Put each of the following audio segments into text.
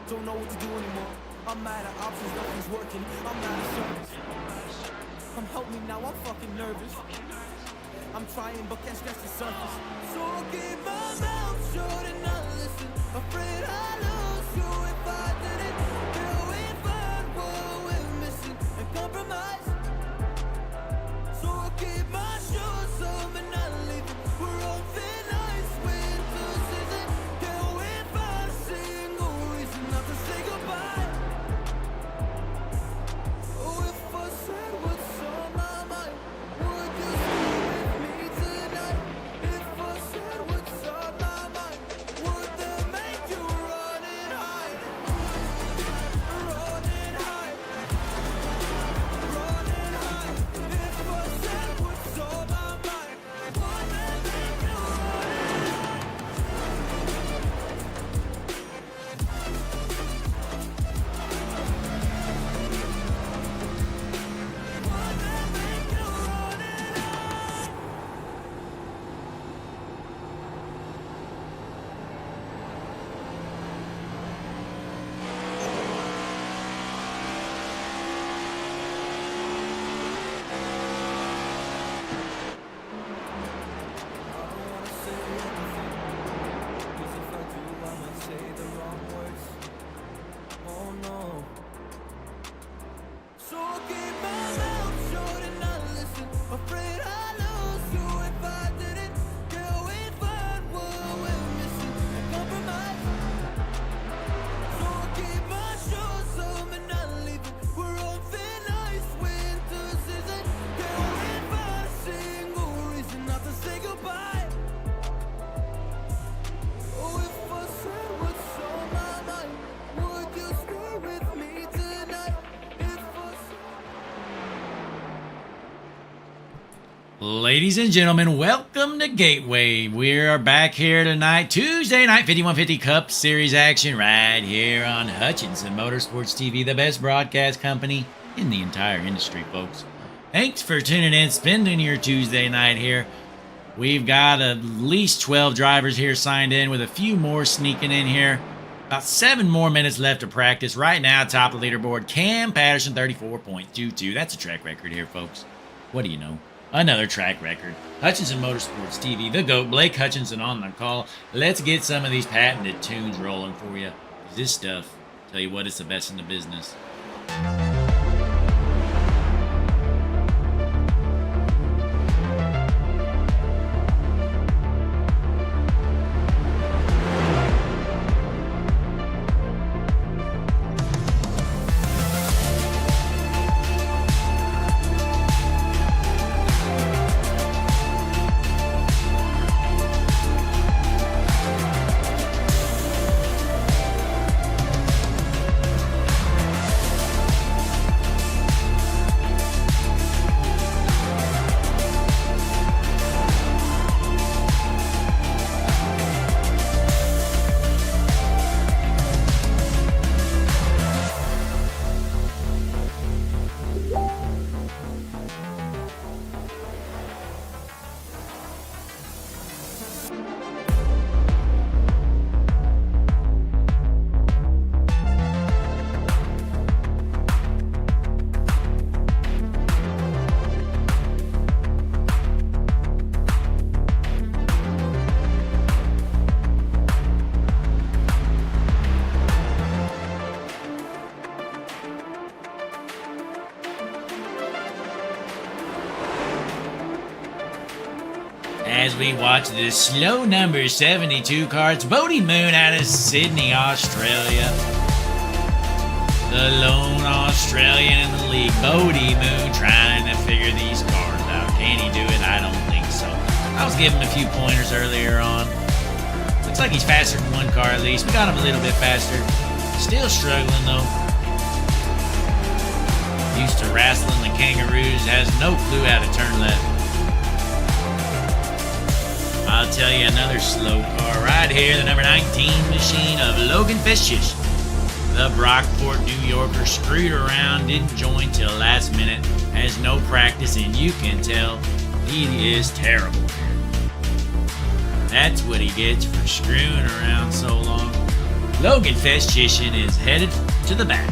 Don't know what to do anymore. I'm out of options, nothing's working. I'm out of service. Come help me now, I'm fucking nervous. I'm trying but can't scratch the surface. So I'll keep my mouth shut and not listen. Afraid I lose you if I didn't. Till we find what we're missing and compromise. So I'll keep my shoes on and not leaving. We're on thin ice, winter season. Till we find a single reason not to say goodbye. Oh, if I said what's on my mind, would you stay with me tonight? If I said what's on my mind, would that make you run and hide? Run and hide. Run and hide. If I said what's on my mind, would that make you run and hide? Would that make you run and hide? I don't wanna say anything, 'cause if I do, I might say the wrong words. Oh no. So I'll keep my mouth shut and not listen. Afraid I lose you if I didn't. Till we find what we're missing and compromise. So I'll keep my shoes on and not leaving. We're on thin ice, winter season. Till we find a single reason not to say goodbye. Oh, if I said what's on my mind, would you stay with me tonight? If I said Ladies and gentlemen, welcome to Gateway. We are back here tonight, Tuesday night, 5150 Cup Series action right here on Hutchinson Motorsports TV, the best broadcast company in the entire industry, folks. Thanks for tuning in, spending your Tuesday night here. We've got at least 12 drivers here signed in, with a few more sneaking in here. About 7 more minutes left to practice. Right now, top of the leaderboard, Cam Patterson, 34.22. That's a track record here, folks. What do you know? Another track record. Hutchinson Motorsports TV, the GOAT, Blake Hutchinson on the call. Let's get some of these patented tunes rolling for you. This stuff, tell you what, it's the best in the business. As we watch the slow number 72 cards, Bodie Moon out of Sydney, Australia. The lone Australian in the league, Bodie Moon, trying to figure these cards out. Can he do it? I don't think so. I was giving him a few pointers earlier on. Looks like he's faster than one car at least. We got him a little bit faster. Still struggling though. Used to wrestling the kangaroos, has no clue how to turn left. I'll tell you another slow car right here, the number 19 machine of Logan Festich. The Brockport New Yorker screwed around, didn't join till last minute, has no practice, and you can tell he is terrible. That's what he gets for screwing around so long. Logan Festchishin is headed to the back.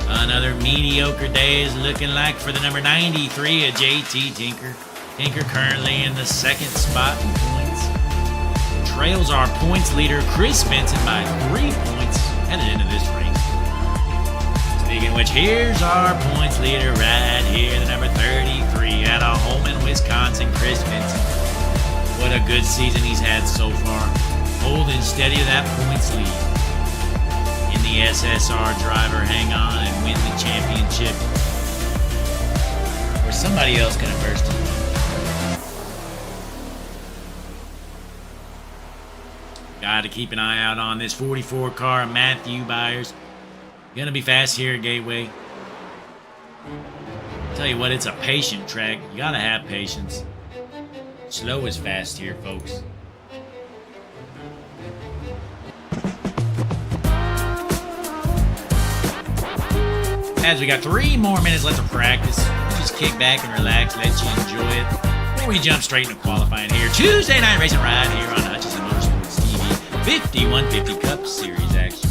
Another mediocre day is looking like for the number 93 of JT Tinker. Tinker currently in the second spot in points. Trails our points leader Chris Benson by 3 points headed into this race. Speaking of which, here's our points leader right here, the number 33 out of Holman, Wisconsin, Chris Benson. What a good season he's had so far, holding steady to that points lead. In the SSR driver, hang on and win the championship. Or somebody else gonna burst in. Got to keep an eye out on this 44 car, Matthew Byers. Gonna be fast here at Gateway. Tell you what, it's a patient track. You gotta have patience. Slow is fast here, folks. As we got 3 more minutes left of practice, we'll just kick back and relax, let you enjoy it. Before we jump straight into qualifying here, Tuesday night racing right here on Hutchinson Motorsports TV, 5150 Cup Series action.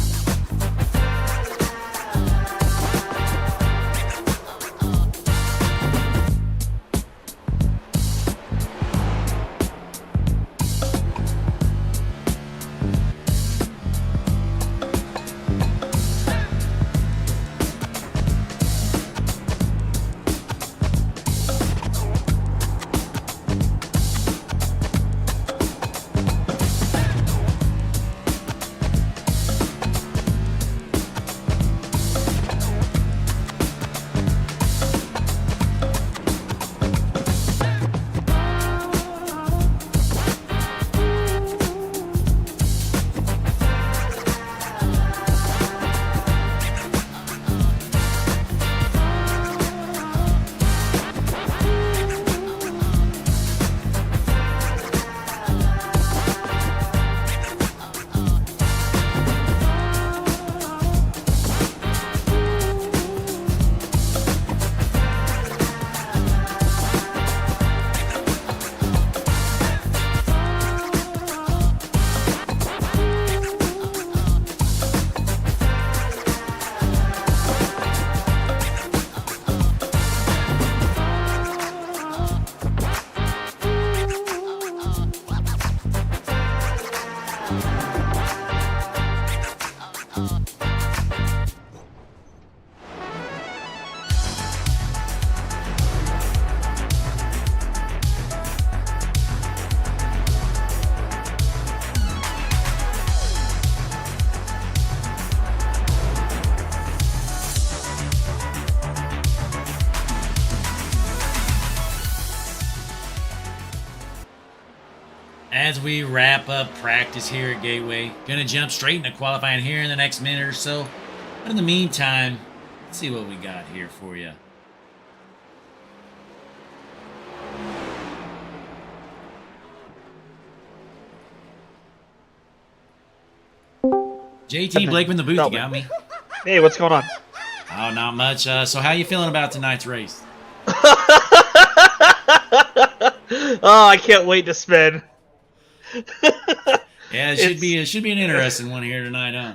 As we wrap up practice here at Gateway, gonna jump straight into qualifying here in the next minute or so. But in the meantime, let's see what we got here for you. JT Blakeman, the booth, you got me. Hey, what's going on? Oh, not much. So how you feeling about tonight's race? Oh, I can't wait to spin. Yeah, it should be an interesting one here tonight, huh?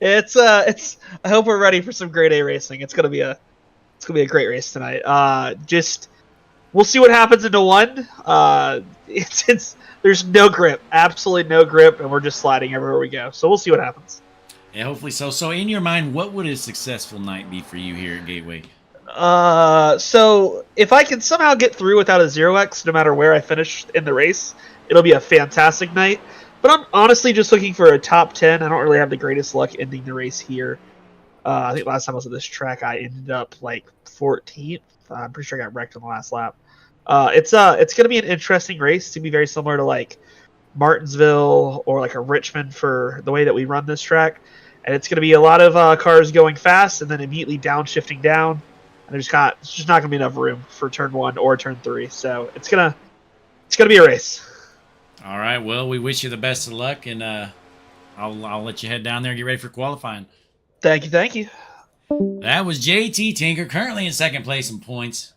It's I hope we're ready for some grade A racing. It's gonna be a great race tonight. Just we'll see what happens into one. There's no grip, absolutely no grip, and we're just sliding everywhere we go. So we'll see what happens. Yeah, hopefully so. So in your mind, what would a successful night be for you here at Gateway? So if I can somehow get through without a 0x, no matter where I finish in the race, it'll be a fantastic night. But I'm honestly just looking for a top 10. I don't really have the greatest luck ending the race here. I think last time I was at this track, I ended up like 14th. I'm pretty sure I got wrecked on the last lap. It's going to be an interesting race. It's going to be very similar to like Martinsville or like a Richmond for the way that we run this track. And it's going to be a lot of cars going fast and then immediately downshifting down. And it's just not going to be enough room for turn 1 or turn 3. So it's gonna be a race. All right. Well, we wish you the best of luck, and I'll let you head down there and get ready for qualifying. Thank you. That was JT Tinker, currently in second place in points,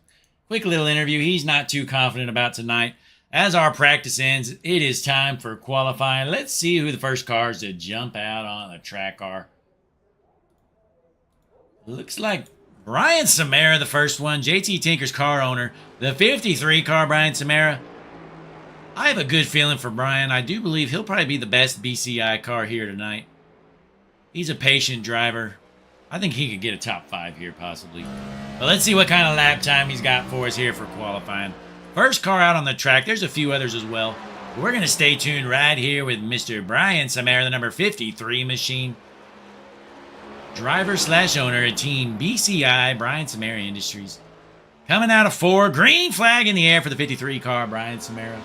quick little interview he's not too confident about tonight. As our practice ends, it is time for qualifying. Let's see who the first cars to jump out on the track are. Looks like Brian Samara, the first one. JT Tinker's car owner. The 53 car, Brian Samara. I have a good feeling for Brian. I do believe he'll probably be the best BCI car here tonight. He's a patient driver. I think he could get a top 5 here, possibly. But let's see what kind of lap time he's got for us here for qualifying. First car out on the track. There's a few others as well. We're going to stay tuned right here with Mr. Brian Samara, the number 53 machine. Driver/owner of Team BCI, Brian Samara Industries. Coming out of 4. Green flag in the air for the 53 car, Brian Samara.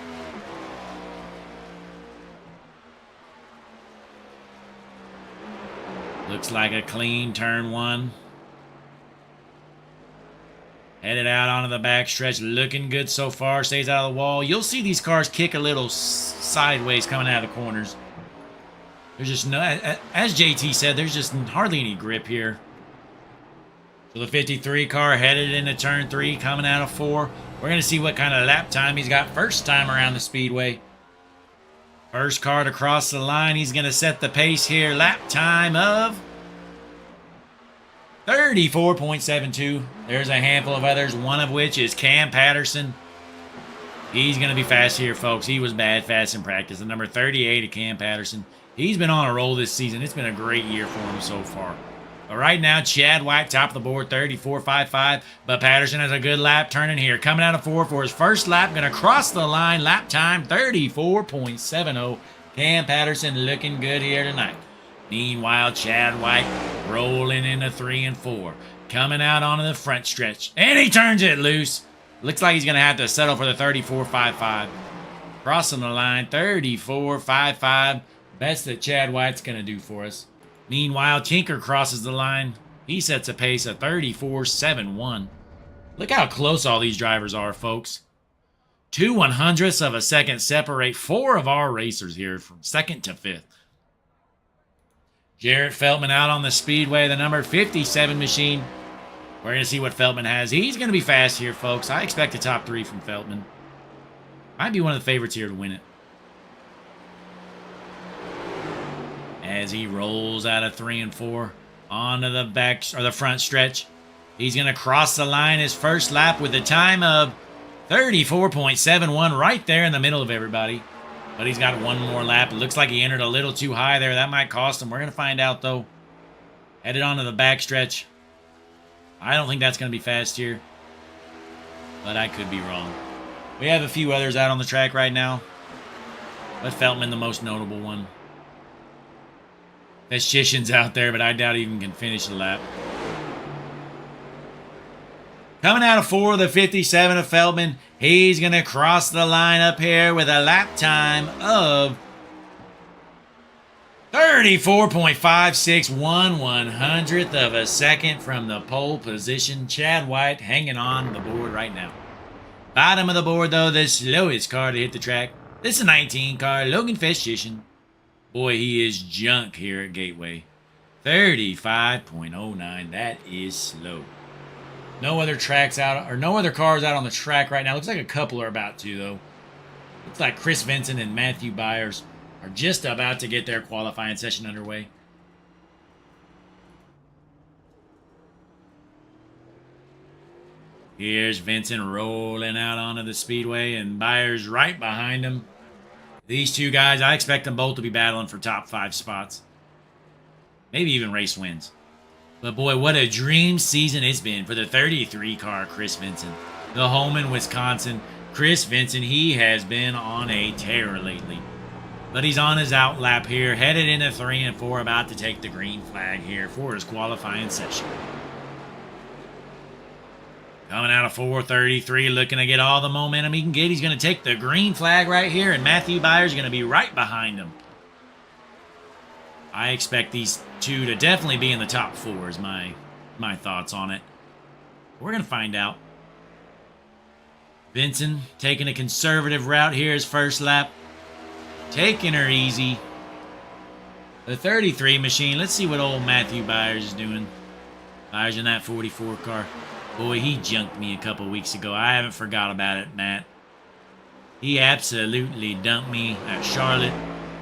Looks like a clean turn 1. Headed out onto the backstretch. Looking good so far. Stays out of the wall. You'll see these cars kick a little sideways coming out of the corners. There's just no... As JT said, there's just hardly any grip here. So the 53 car headed into turn 3. Coming out of 4. We're going to see what kind of lap time he's got first time around the speedway. First car to cross the line. He's going to set the pace here. Lap time of 34.72. There's a handful of others, one of which is Cam Patterson. He's going to be fast here, folks. He was bad fast in practice. The number 38 of Cam Patterson. He's been on a roll this season. It's been a great year for him so far. But right now, Chad White, top of the board, 34.55. But Patterson has a good lap turning here. Coming out of 4 for his first lap. Going to cross the line. Lap time, 34.70. Cam Patterson looking good here tonight. Meanwhile, Chad White rolling into 3 and 4. Coming out onto the front stretch. And he turns it loose. Looks like he's going to have to settle for the 34.55. Crossing the line, 34.55. Best that Chad White's going to do for us. Meanwhile, Tinker crosses the line. He sets a pace of 34.71. Look how close all these drivers are, folks. 2/100ths of a second separate 4 of our racers here from 2nd to 5th. Jarrett Feltman out on the speedway, the number 57 machine. We're going to see what Feltman has. He's going to be fast here, folks. I expect a top 3 from Feltman. Might be one of the favorites here to win it. As he rolls out of 3 and 4 onto the back or the front stretch. He's going to cross the line his first lap with a time of 34.71 right there in the middle of everybody. But he's got one more lap. It looks like he entered a little too high there. That might cost him. We're going to find out, though. Headed onto the backstretch. I don't think that's going to be fast here. But I could be wrong. We have a few others out on the track right now. But Feltman, the most notable one. Vestchition's out there, but I doubt he even can finish the lap. Coming out of 4, the 57 of Feltman. He's going to cross the line up here with a lap time of 34.56, 1/100th of a second from the pole position. Chad White hanging on the board right now. Bottom of the board, though, the slowest car to hit the track. This is a 19 car, Logan Vestchition. Boy, he is junk here at Gateway. 35.09. That is slow. No other tracks out, or no other cars out on the track right now. Looks like a couple are about to, though. Looks like Chris Vincent and Matthew Byers are just about to get their qualifying session underway. Here's Vincent rolling out onto the speedway, and Byers right behind him. These two guys, I expect them both to be battling for top 5 spots. Maybe even race wins. But boy, what a dream season it's been for the 33 car Chris Vincent. The home in Wisconsin. Chris Vincent, he has been on a tear lately. But he's on his out lap here, headed into 3 and 4, about to take the green flag here for his qualifying session. Coming out of 4:33, looking to get all the momentum he can get. He's going to take the green flag right here, and Matthew Byers is going to be right behind him. I expect these two to definitely be in the top 4 is my thoughts on it. We're going to find out. Vincent taking a conservative route here his first lap. Taking her easy. The 33 machine. Let's see what old Matthew Byers is doing. Byers in that 44 car. Boy, he junked me a couple weeks ago. I haven't forgot about it, Matt. He absolutely dumped me at Charlotte.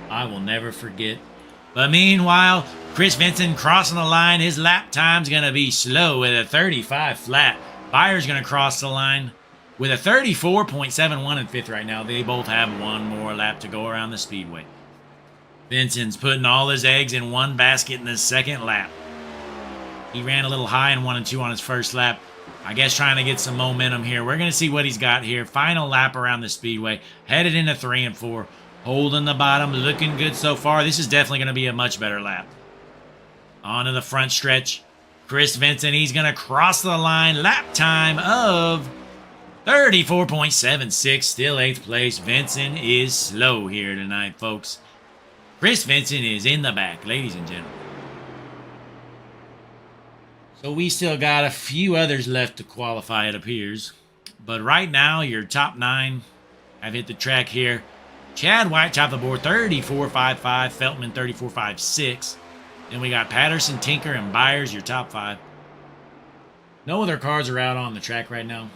I will never forget. But meanwhile, Chris Vincent crossing the line. His lap time's going to be slow with a 35 flat. Byers going to cross the line with a 34.71 in fifth right now. They both have one more lap to go around the speedway. Vincent's putting all his eggs in one basket in the second lap. He ran a little high in 1 and 2 on his first lap. I guess trying to get some momentum here. We're going to see what he's got here. Final lap around the speedway. Headed into 3 and 4. Holding the bottom. Looking good so far. This is definitely going to be a much better lap. On to the front stretch. Chris Vincent, he's going to cross the line. Lap time of 34.76. Still 8th place. Vincent is slow here tonight, folks. Chris Vincent is in the back, ladies and gentlemen. So we still got a few others left to qualify, it appears. But right now, your top 9 have hit the track here. Chad White, top of the board, 34.55. Feltman, 34.56. Then we got Patterson, Tinker, and Byers, your top 5. No other cars are out on the track right now.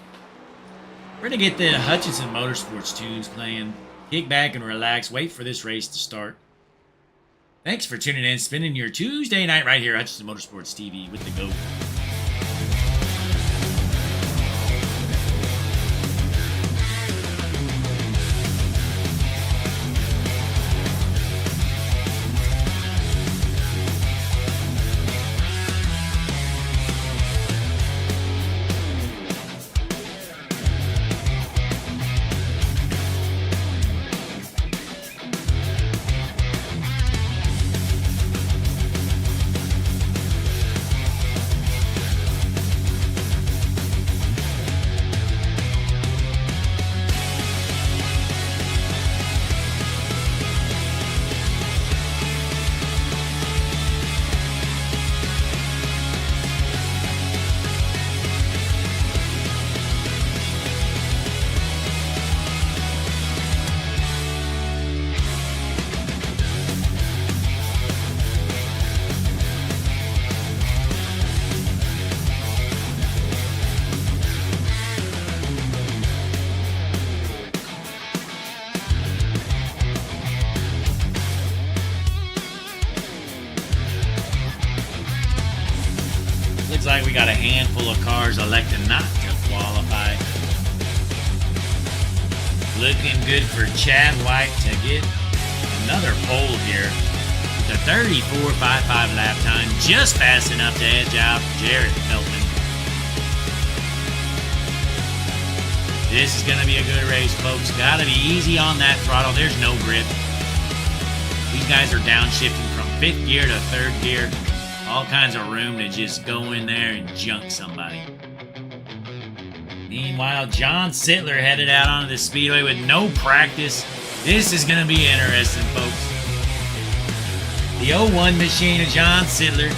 We're going to get the Hutchinson Motorsports tunes playing. Kick back and relax. Wait for this race to start. Thanks for tuning in, spending your Tuesday night right here at Hutchinson Motorsports TV with the GOAT. Looks like we got a handful of cars electing not to qualify. Looking good for Chad White to get another pole here. The 34.55 lap time, just fast enough to edge out Jared Feltman. This is going to be a good race, folks. Got to be easy on that throttle. There's no grip. These guys are downshifting from 5th gear to 3rd gear. All kinds of room to just go in there and junk somebody. Meanwhile, John Sittler headed out onto the speedway with no practice. This is going to be interesting, folks. The 01 machine of John Sittler.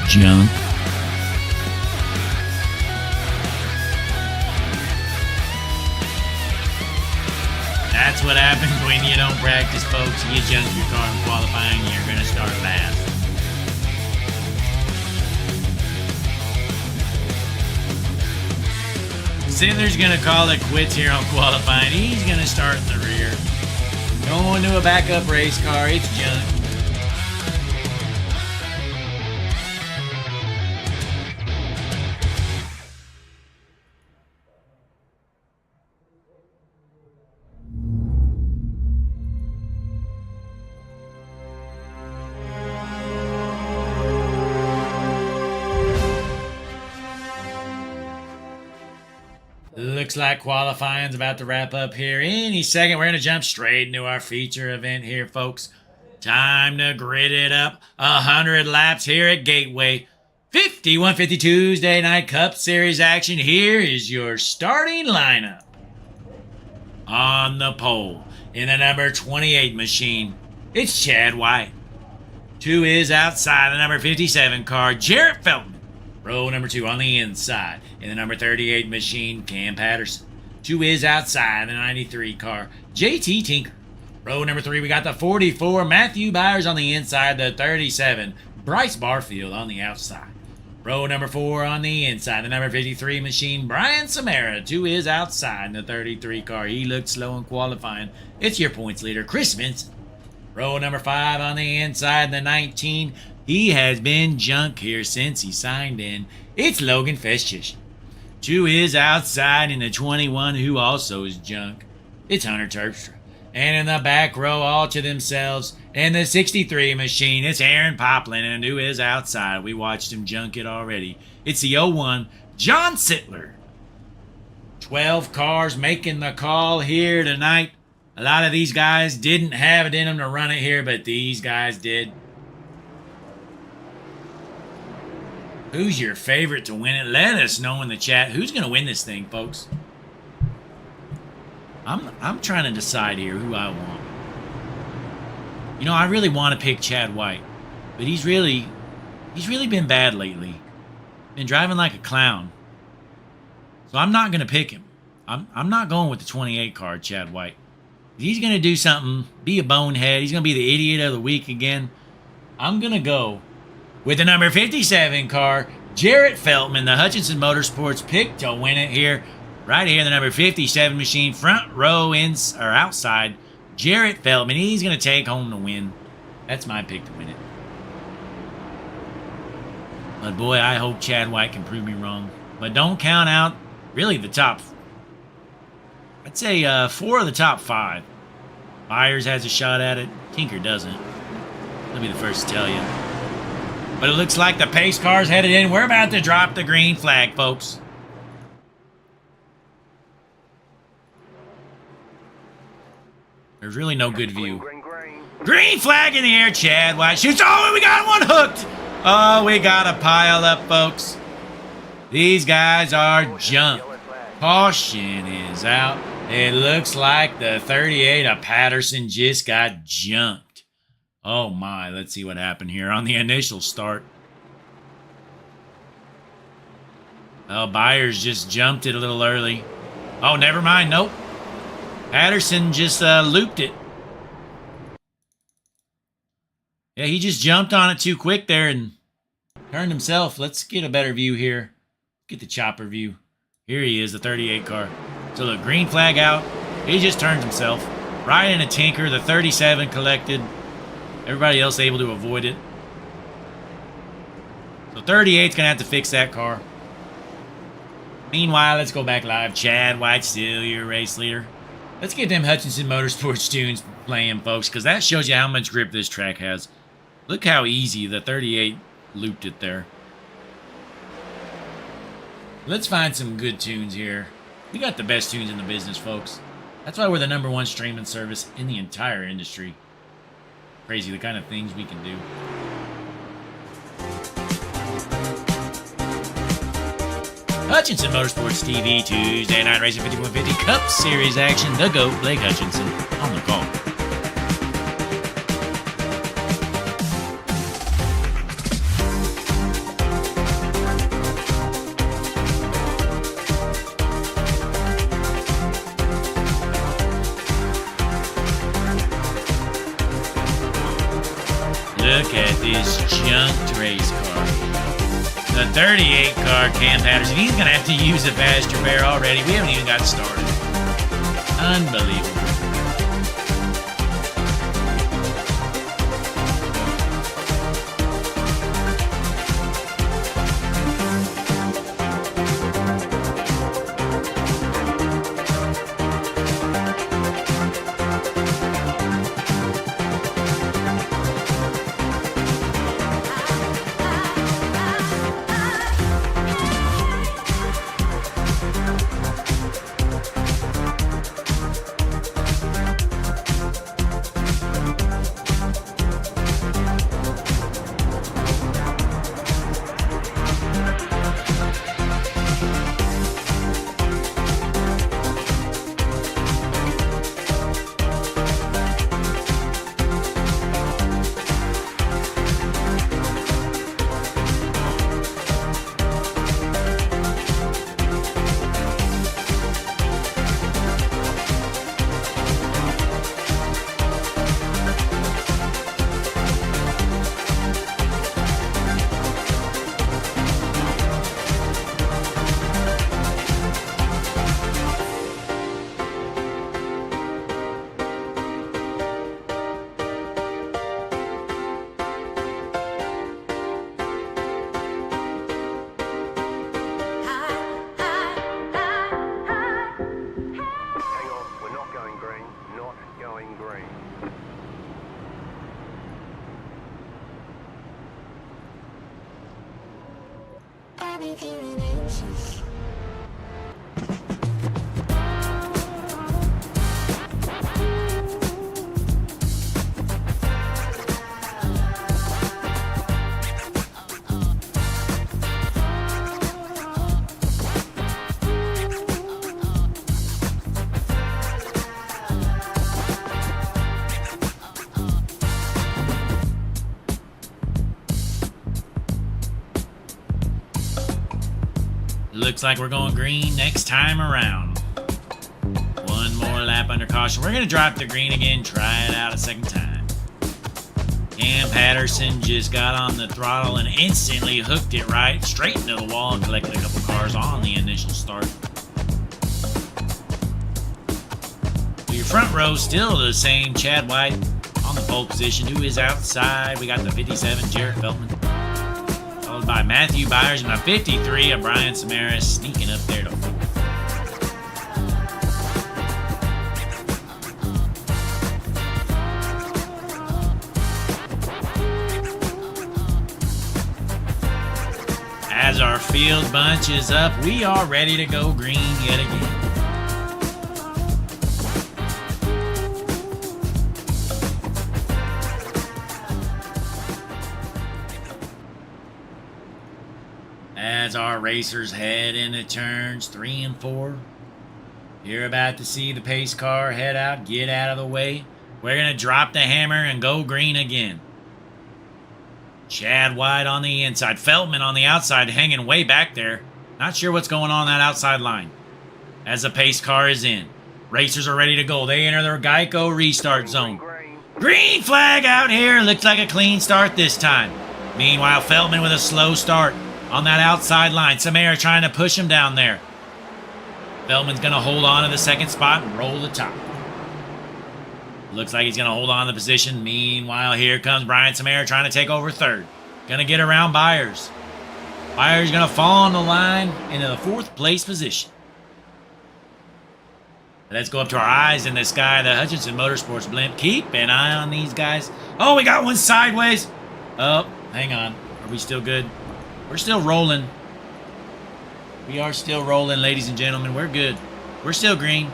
Junk. That's what happens when you don't practice, folks. You junk your car in qualifying, you're going to start last. Sittler's going to call it quits here on qualifying. He's going to start in the rear. Going to a backup race car. It's junk. Looks like qualifying's about to wrap up here any second. We're going to jump straight into our feature event here, folks. Time to grid it up. 100 laps here at Gateway. 5150 Tuesday Night Cup Series action. Here is your starting lineup. On the pole, in the number 28 machine, it's Chad White. 2 is outside the number 57 car, Jarrett Feltman. Row number 2 on the inside, in the number 38 machine, Cam Patterson. 2 is outside the 93 car, JT Tinker. Row number 3, we got the 44, Matthew Byers on the inside, the 37, Bryce Barfield on the outside. Row number 4 on the inside, the number 53 machine, Brian Samara. 2 is outside in the 33 car. He looked slow in qualifying. It's your points leader, Chris Vincent. Row number 5 on the inside, the 19. He has been junk here since he signed in. It's Logan Festich. 2 is outside in the 21, who also is junk. It's Hunter Terpstra. And in the back row, all to themselves, in the 63 machine, it's Aaron Poplin, and who is outside. We watched him junk it already. It's the 01, John Sittler. 12 cars making the call here tonight. A lot of these guys didn't have it in them to run it here, but these guys did. Who's your favorite to win it? Let us know in the chat. Who's going to win this thing, folks? I'm trying to decide here who I want. You know, I really want to pick Chad White, but he's really been bad lately. Been driving like a clown. So I'm not going to pick him. I'm not going with the 28 car, Chad White. He's going to do something, be a bonehead. He's going to be the idiot of the week again. I'm going to go with the number 57 car, Jarrett Feltman, the Hutchinson Motorsports pick to win it here. Right here, the number 57 machine, front row outside, Jarrett Feltman. He's going to take home the win. That's my pick to win it. But boy, I hope Chad White can prove me wrong. But don't count out, really, the top, I'd say 4 of the top 5. Byers has a shot at it. Tinker doesn't. I'll be the first to tell you. But it looks like the pace car's headed in. We're about to drop the green flag, folks. There's really no good view. Green flag in the air. Chad White shoots. Oh, we got one hooked. Oh, we got a pile up, folks. These guys are junk. Caution is out. It looks like the 38 of Patterson just got junked. Oh, my. Let's see what happened here on the initial start. Well, Byers just jumped it a little early. Oh, never mind. Nope. Patterson just looped it. Yeah, he just jumped on it too quick there and turned himself. Let's get a better view here. Get the chopper view. Here he is, the 38 car. So the green flag out. He just turned himself. Right in a Tinker. The 37 collected. Everybody else able to avoid it. So 38's going to have to fix that car. Meanwhile, let's go back live. Chad White, still your race leader. Let's get them Hutchinson Motorsports tunes playing, folks, because that shows you how much grip this track has. Look how easy the 38 looped it there. Let's find some good tunes here. We got the best tunes in the business, folks. That's why we're the #1 streaming service in the entire industry. Crazy the kind of things we can do. Hutchinson Motorsports TV, Tuesday night racing 5150 Cup Series action. The GOAT, Blake Hutchinson, on the call. Look at this junked race car. The 38 car, Cam Patterson. He's going to have to use a faster bear already. We haven't even got started. Unbelievable. Showing green. Looks like we're going green next time around. One more lap under caution. We're going to drop the green again, try it out a second time. Cam Patterson just got on the throttle and instantly hooked it right straight into the wall and collected a couple cars on the initial start. Your front row still the same. Chad White on the pole position. To his outside, we got the 57, Jarrett Feltman. Followed by Matthew Byers and a 53 of Brian Samaras sneaking up there to 4th. As our field bunches up, we are ready to go green yet again. As our racers head into turns 3 and 4, you're about to see the pace car head out, get out of the way. We're going to drop the hammer and go green again. Chad White on the inside, Feltman on the outside, hanging way back there. Not sure what's going on that outside line. As the pace car is in, racers are ready to go. They enter their Geico restart zone. Green flag out here. Looks like a clean start this time. Meanwhile, Feltman with a slow start on that outside line. Samara trying to push him down there. Feltman's going to hold on to the second spot and roll the top. Looks like he's going to hold on to the position. Meanwhile, here comes Brian Samara trying to take over third. Going to get around Byers. Byers going to fall on the line into the 4th place position. Let's go up to our eyes in the sky. The Hutchinson Motorsports blimp. Keep an eye on these guys. Oh, we got one sideways. Oh, hang on. Are we still good? We're still rolling. We are still rolling, ladies and gentlemen. We're good. We're still green.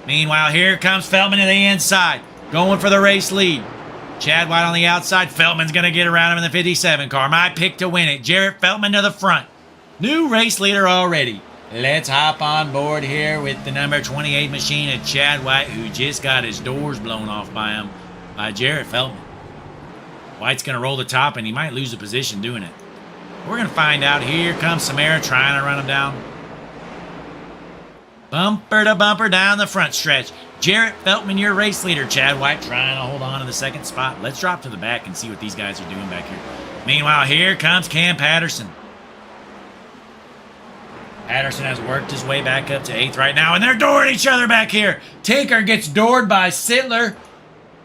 Meanwhile, here comes Feltman to the inside, going for the race lead. Chad White on the outside. Feltman's going to get around him in the 57 car. My pick to win it. Jarrett Feltman to the front. New race leader already. Let's hop on board here with the number 28 machine of Chad White, who just got his doors blown off by Jarrett Feltman. White's going to roll the top, and he might lose a position doing it. We're going to find out. Here comes Samara trying to run him down. Bumper to bumper down the front stretch. Jarrett Feltman, your race leader. Chad White trying to hold on to the second spot. Let's drop to the back and see what these guys are doing back here. Meanwhile, here comes Cam Patterson. Patterson has worked his way back up to 8th right now, and they're dooring each other back here. Tinker gets doored by Sittler.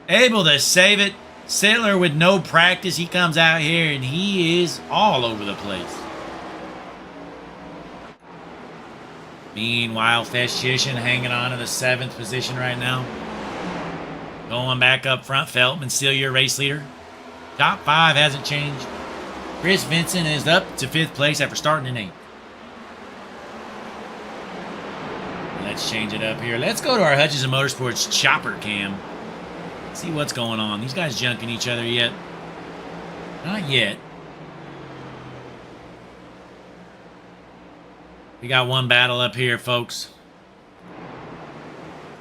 Able to save it. Sittler with no practice. He comes out here, and he is all over the place. Meanwhile, Feshishin hanging on to the 7th position right now. Going back up front, Feltman, still your race leader. Top 5 hasn't changed. Chris Vincent is up to 5th place after starting in 8th. Let's change it up here. Let's go to our Hutchinson Motorsports chopper cam. See what's going on. These guys junking each other yet? Not yet. We got one battle up here, folks.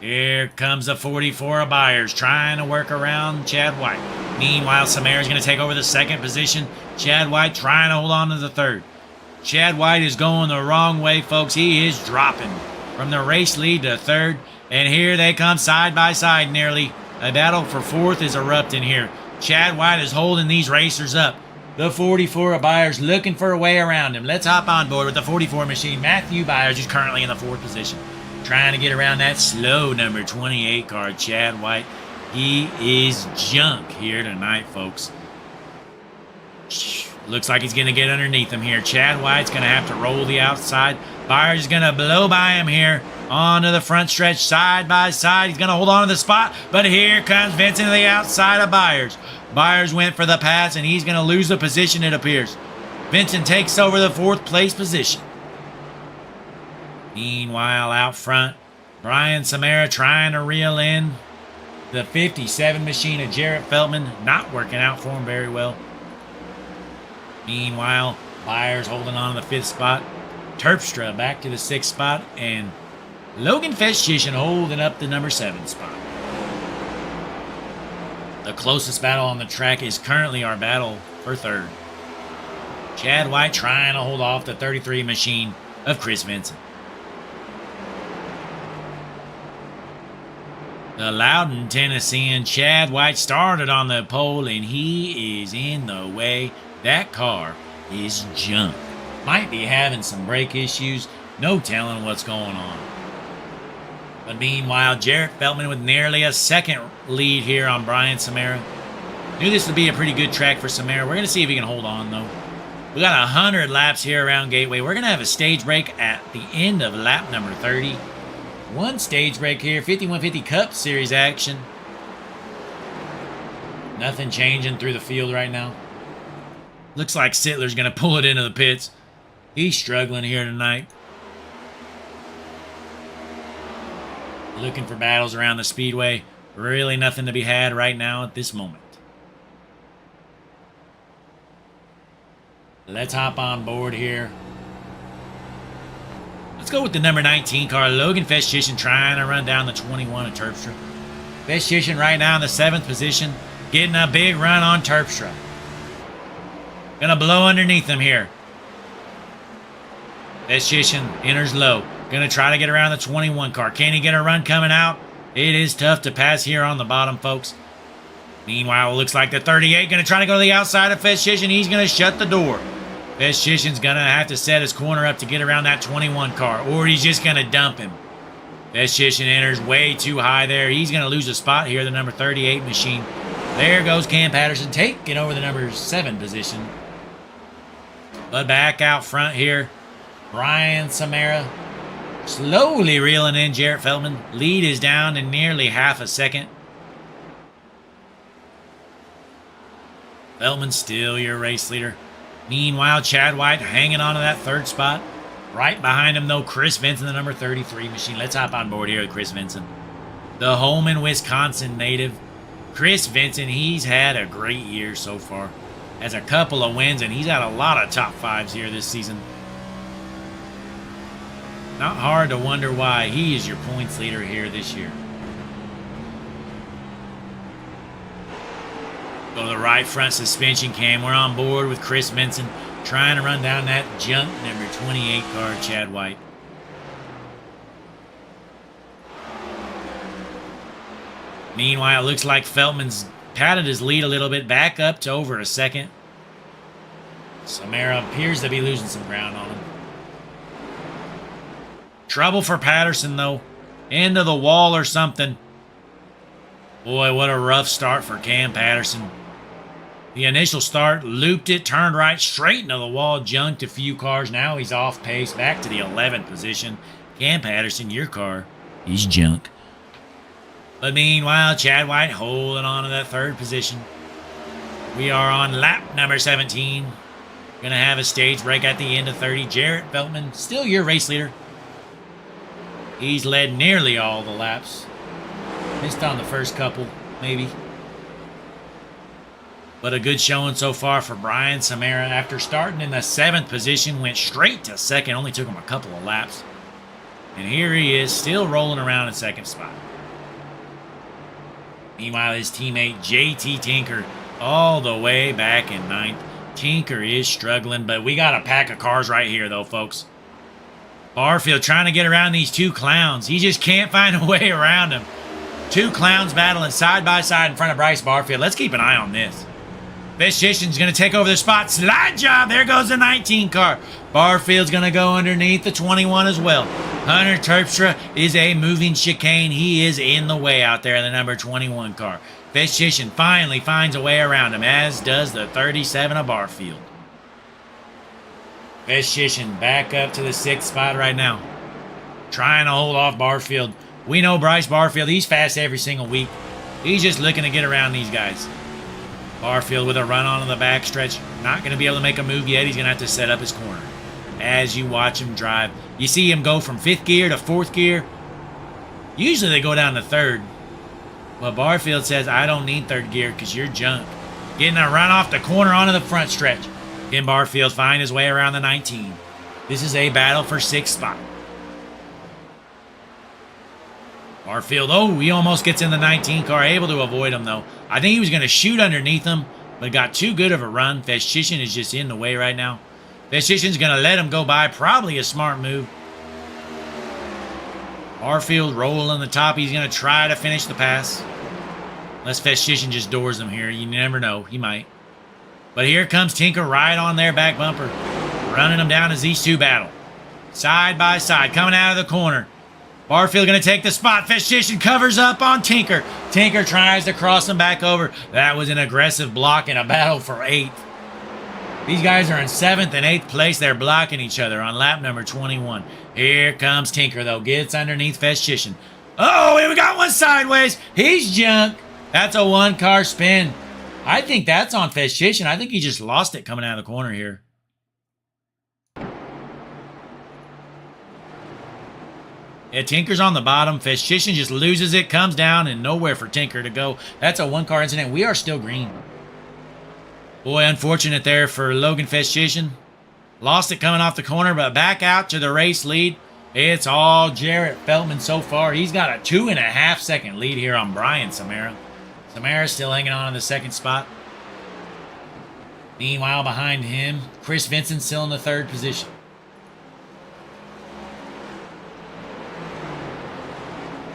Here comes the 44 of Byers trying to work around Chad White. Meanwhile, Samara's going to take over the 2nd position. Chad White trying to hold on to the 3rd. Chad White is going the wrong way, folks. He is dropping from the race lead to 3rd. And here they come side by side nearly. A battle for 4th is erupting here. Chad White is holding these racers up. The 44 of Byers looking for a way around him. Let's hop on board with the 44 machine. Matthew Byers is currently in the 4th position. Trying to get around that slow number 28 car, Chad White. He is junk here tonight, folks. Looks like he's going to get underneath him here. Chad White's going to have to roll the outside. Byers is going to blow by him here onto the front stretch, side by side. He's going to hold on to the spot, but here comes Vincent to the outside of Byers. Byers went for the pass, and he's going to lose the position, it appears. Vincent takes over the 4th place position. Meanwhile, out front, Brian Samara trying to reel in the 57 machine of Jarrett Feldman. Not working out for him very well. Meanwhile, Byers holding on to the 5th spot. Terpstra back to the 6th spot. And Logan Festischen holding up the number 7 spot. The closest battle on the track is currently our battle for 3rd. Chad White trying to hold off the 33 machine of Chris Vincent. The Loudon Tennessean Chad White started on the pole, and he is in the way. That car is junk. Might be having some brake issues. No telling what's going on. But meanwhile, Jarrett Feldman with nearly a 2nd lead here on Brian Samara. Knew this would be a pretty good track for Samara. We're going to see if he can hold on, though. We got 100 laps here around Gateway. We're going to have a stage break at the end of lap number 30. One stage break here, 5150 Cup Series action. Nothing changing through the field right now. Looks like Sittler's going to pull it into the pits. He's struggling here tonight. Looking for battles around the speedway. Really nothing to be had right now at this moment. Let's hop on board here. Let's go with the number 19 car. Logan Festischen trying to run down the 21 of Terpstra. Festischen right now in the 7th position. Getting a big run on Terpstra. Gonna blow underneath him here. Festischen enters low. Gonna try to get around the 21 car. Can he get a run coming out? It is tough to pass here on the bottom, folks. Meanwhile, it looks like the 38 gonna try to go to the outside of Festischen. He's gonna shut the door. Festishen's gonna have to set his corner up to get around that 21 car, or he's just gonna dump him. Festischen enters way too high there. He's gonna lose a spot here, the number 38 machine. There goes Cam Patterson taking over the number 7 position. But back out front here, Brian Samara slowly reeling in Jarrett Feldman. Lead is down to nearly half a second. Feldman still your race leader. Meanwhile, Chad White hanging on to that 3rd spot. Right behind him, though, Chris Vincent, the number 33 machine. Let's hop on board here with Chris Vincent. The Holman, Wisconsin native. Chris Vincent, he's had a great year so far. Has a couple of wins, and he's had a lot of top 5s here this season. Not hard to wonder why he is your points leader here this year. Go to the right front suspension cam. We're on board with Chris Vincent trying to run down that junk number 28 car, Chad White. Meanwhile, it looks like Feldman's padded his lead a little bit, back up to over a second. Samara appears to be losing some ground on him. Trouble for Patterson, though. Into the wall or something. Boy, what a rough start for Cam Patterson. The initial start, looped it, turned right, straight into the wall, junked a few cars. Now he's off pace, back to the 11th position. Cam Patterson, your car is junk. But meanwhile, Chad White holding on to that 3rd position. We are on lap number 17. Going to have a stage break at the end of 30. Jarrett Feldman, still your race leader. He's led nearly all the laps. Missed on the first couple, maybe. But a good showing so far for Brian Samara. After starting in the 7th position, went straight to 2nd. Only took him a couple of laps. And here he is, still rolling around in 2nd spot. Meanwhile, his teammate JT Tinker all the way back in 9th. Tinker is struggling, but we got a pack of cars right here, though, folks. Barfield trying to get around these 2 clowns. He just can't find a way around them. 2 clowns battling side by side in front of Bryce Barfield. Let's keep an eye on this. Festishen's going to take over the spot. Slide job. There goes the 19 car. Barfield's going to go underneath the 21 as well. Hunter Terpstra is a moving chicane. He is in the way out there in the number 21 car. Festishen finally finds a way around him, as does the 37 of Barfield. Feshishing back up to the 6th spot right now. Trying to hold off Barfield. We know Bryce Barfield, he's fast every single week. He's just looking to get around these guys. Barfield with a run on the backstretch. Not going to be able to make a move yet. He's going to have to set up his corner. As you watch him drive, you see him go from 5th gear to 4th gear. Usually they go down to 3rd. But Barfield says, I don't need 3rd gear because you're junk. Getting a run off the corner onto the front stretch. Can Barfield find his way around the 19? This is a battle for 6th spot. Barfield, oh, he almost gets in the 19 car. Able to avoid him, though. I think he was going to shoot underneath him, but got too good of a run. Feshishin is just in the way right now. Feshishin's going to let him go by. Probably a smart move. Barfield rolling the top. He's going to try to finish the pass. Unless Feshishin just doors him here. You never know. He might. But here comes Tinker right on their back bumper. Running them down as these two battle. Side by side. Coming out of the corner. Barfield going to take the spot. Feshishin covers up on Tinker. Tinker tries to cross him back over. That was an aggressive block in a battle for 8th. These guys are in 7th and 8th place. They're blocking each other on lap number 21. Here comes Tinker, though. Gets underneath Feshishin. Oh, we got one sideways. He's junk. That's a 1-car spin. I think that's on Feshishin. I think he just lost it coming out of the corner here. Yeah, Tinker's on the bottom. Feshishin just loses it, comes down, and nowhere for Tinker to go. That's a 1-car incident. We are still green. Boy, unfortunate there for Logan Feshishin. Lost it coming off the corner, but back out to the race lead. It's all Jarrett Feltman so far. He's got a 2.5-second lead here on Brian Samara. Samara still hanging on in the 2nd spot. Meanwhile, behind him, Chris Vincent still in the 3rd position.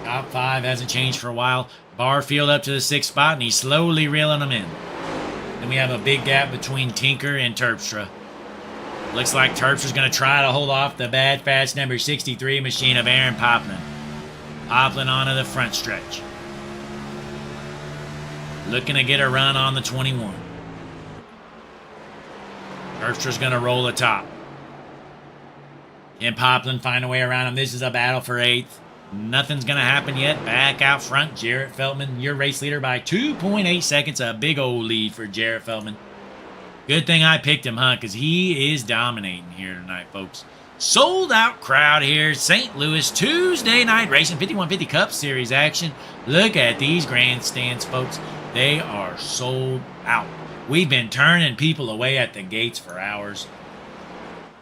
Top 5 hasn't changed for a while. Barfield up to the 6th spot, and he's slowly reeling them in. Then we have a big gap between Tinker and Terpstra. Looks like Terpstra's going to try to hold off the bad fast number 63 machine of Aaron Poplin. Poplin onto the front stretch. Looking to get a run on the 21. Terpstra's going to roll the top. Can Poplin find a way around him? This is a battle for 8th. Nothing's going to happen yet. Back out front, Jarrett Feltman, your race leader by 2.8 seconds. A big old lead for Jarrett Feltman. Good thing I picked him, huh? Because he is dominating here tonight, folks. Sold out crowd here. St. Louis, Tuesday night racing 5150 Cup Series action. Look at these grandstands, folks. They are sold out. We've been turning people away at the gates for hours.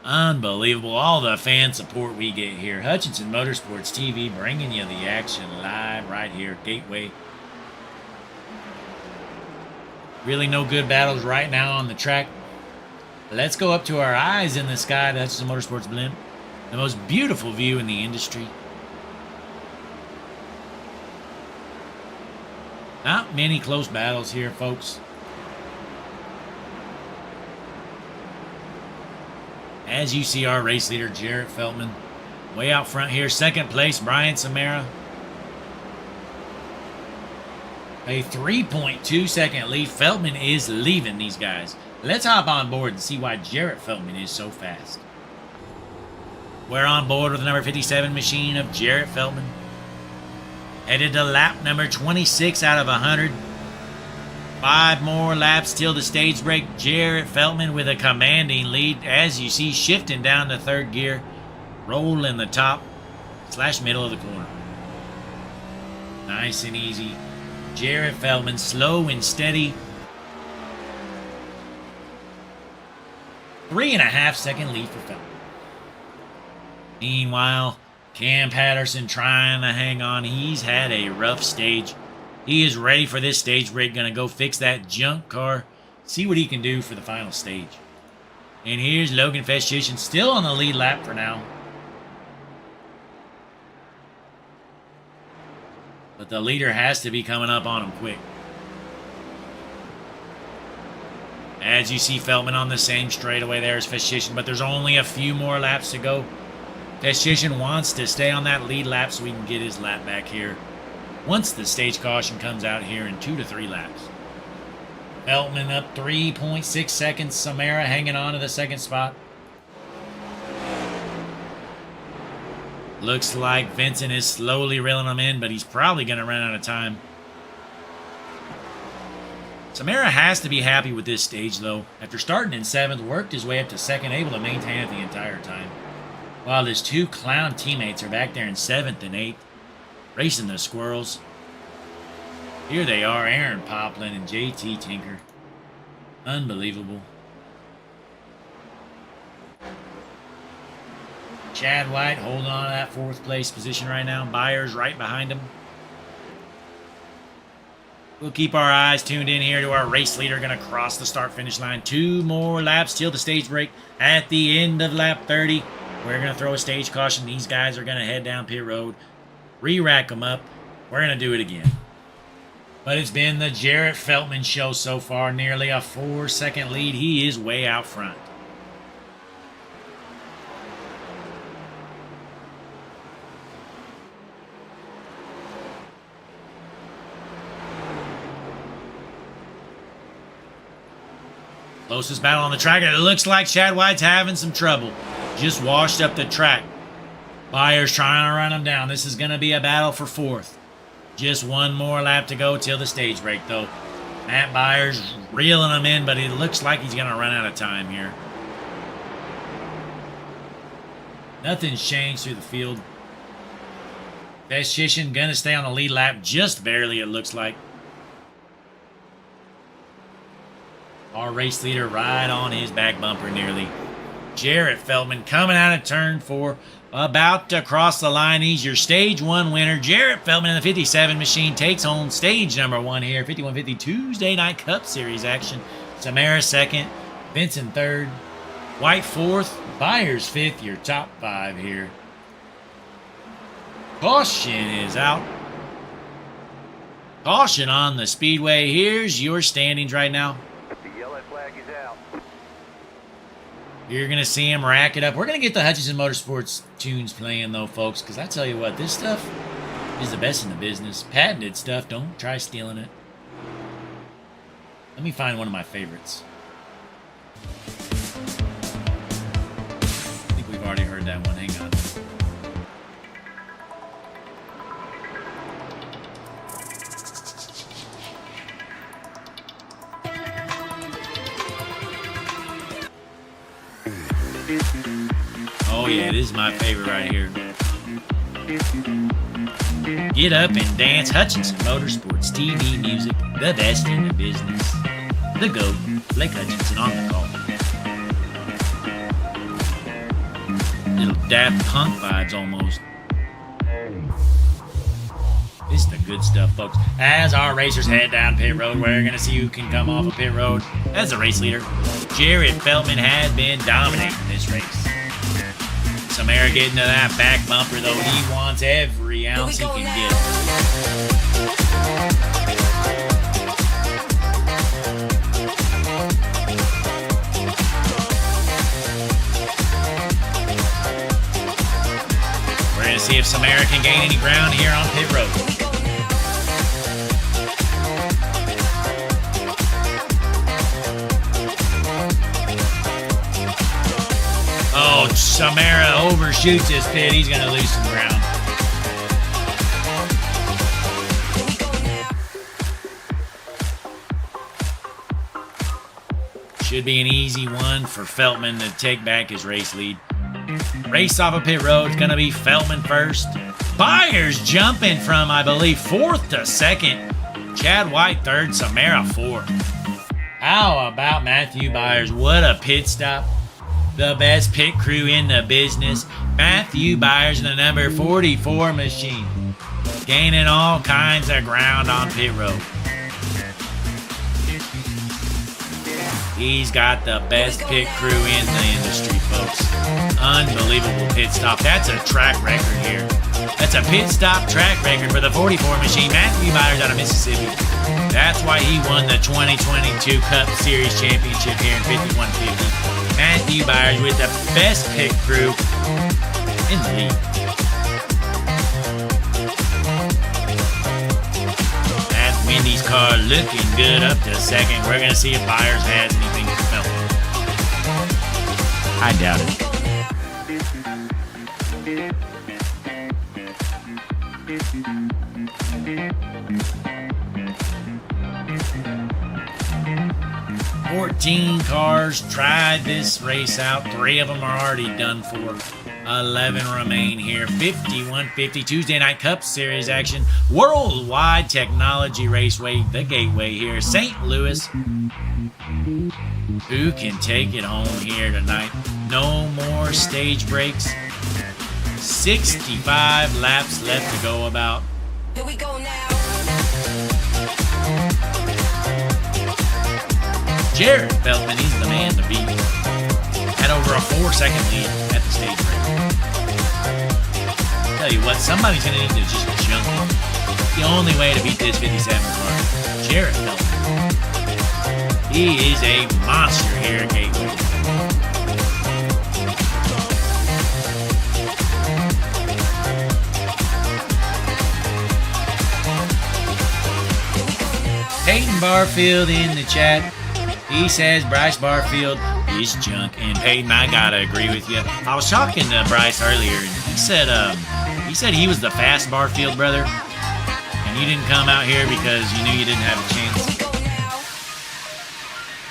Unbelievable. All the fan support we get here. Hutchinson Motorsports TV bringing you the action live right here. Gateway. Really no good battles right now on the track. Let's go up to our eyes in the sky. That's the Motorsports blimp. The most beautiful view in the industry. Not many close battles here, folks. As you see our race leader, Jarrett Feltman. Way out front here. 2nd place, Brian Samara. A 3.2-second lead. Feltman is leaving these guys. Let's hop on board and see why Jarrett Feltman is so fast. We're on board with the number 57 machine of Jarrett Feltman. Headed to lap number 26 out of 100. 5 more laps till the stage break. Jarrett Feltman with a commanding lead. As you see, shifting down to 3rd gear. Rolling the top / middle of the corner. Nice and easy. Jarrett Feltman slow and steady. 3.5-second lead for Feltman. Meanwhile, Cam Patterson trying to hang on. He's had a rough stage. He is ready for this stage break. Going to go fix that junk car. See what he can do for the final stage. And here's Logan Feshishin still on the lead lap for now. But the leader has to be coming up on him quick. As you see Feltman on the same straightaway there as Feshishin, but there's only a few more laps to go. Feshishin wants to stay on that lead lap so he can get his lap back here once the stage caution comes out here in 2 to 3 laps. Feltman up 3.6 seconds. Samara hanging on to the 2nd spot. Looks like Vincent is slowly reeling him in, but he's probably going to run out of time. Samara has to be happy with this stage, though. After starting in 7th, worked his way up to 2nd, able to maintain it the entire time. While his 2 clown teammates are back there in 7th and 8th, racing the squirrels. Here they are, Aaron Poplin and JT Tinker. Unbelievable. Chad White holding on to that 4th place position right now. Byers right behind him. We'll keep our eyes tuned in here to our race leader going to cross the start-finish line. 2 more laps till the stage break. At the end of lap 30, we're going to throw a stage caution. These guys are going to head down pit road, re-rack them up. We're going to do it again. But it's been the Jarrett Feltman show so far. Nearly a 4-second lead. He is way out front. Closest battle on the track. It looks like Chad White's having some trouble. Just washed up the track. Byers trying to run him down. This is going to be a battle for 4th. Just 1 more lap to go till the stage break, though. Matt Byers reeling him in, but it looks like he's going to run out of time here. Nothing's changed through the field. Vestishin going to stay on the lead lap just barely, it looks like. Our race leader right on his back bumper nearly. Jarrett Feltman coming out of turn 4. About to cross the line. He's your stage 1 winner. Jarrett Feltman in the 57 machine takes home stage number 1 here. 5150 Tuesday Night Cup Series action. Samara 2nd. Vincent 3rd. White 4th. Byers 5th. Your top 5 here. Caution is out. Caution on the speedway. Here's your standings right now. You're going to see him rack it up. We're going to get the Hutchinson Motorsports tunes playing, though, folks, because I tell you what, this stuff is the best in the business. Patented stuff. Don't try stealing it. Let me find one of my favorites. I think we've already heard that one. Hang on. Oh yeah, this is my favorite right here. Get up and dance. Hutchinson Motorsports TV music, the best in the business. The GOAT, Blake Hutchinson on the call. Little Daft Punk vibes almost. This is the good stuff, folks. As our racers head down pit road, we're going to see who can come off of pit road as the race leader. Jarrett Feltman has been dominating this race. Samara getting to that back bumper, though. He wants every ounce he can get. We're going to see if Samara can gain any ground here on pit road. Oh, Samara overshoots his pit. He's going to lose some ground. Should be an easy one for Feltman to take back his race lead. Race off of pit road. It's going to be Feltman first. Byers jumping from, I believe, 4th to 2nd. Chad White 3rd. Samara 4th. How about Matthew Byers? What a pit stop. The best pit crew in the business. Matthew Byers in the number 44 machine. Gaining all kinds of ground on pit road. He's got the best pit crew in the industry, folks. Unbelievable pit stop. That's a track record here. That's a pit stop track record for the 44 machine. Matthew Byers out of Mississippi. That's why he won the 2022 Cup Series Championship here in 5150. Matthew Byers with the best pit crew in the league. That's Wendy's car looking good up to 2nd. We're going to see if Byers has anything to smell. I doubt it. $14 cars tried this race out. 3 of them are already done for. 11 remain here. 5150 Tuesday Night Cup Series action. Worldwide Technology Raceway, the Gateway here. St. Louis. Who can take it home here tonight? No more stage breaks. 65 laps left to go about. Here we go now. Jared Feldman, he's the man to beat. Had over a 4-second lead at the stage break. Tell you what, somebody's going to need to just jump him. The only way to beat this 57 car. Jared Feldman. He is a monster here at Gateway. Peyton Barfield in the chat. He says Bryce Barfield is junk. And Peyton, I gotta agree with you. I was talking to Bryce earlier, and he said he was the fast Barfield brother, and you didn't come out here because you knew you didn't have a chance.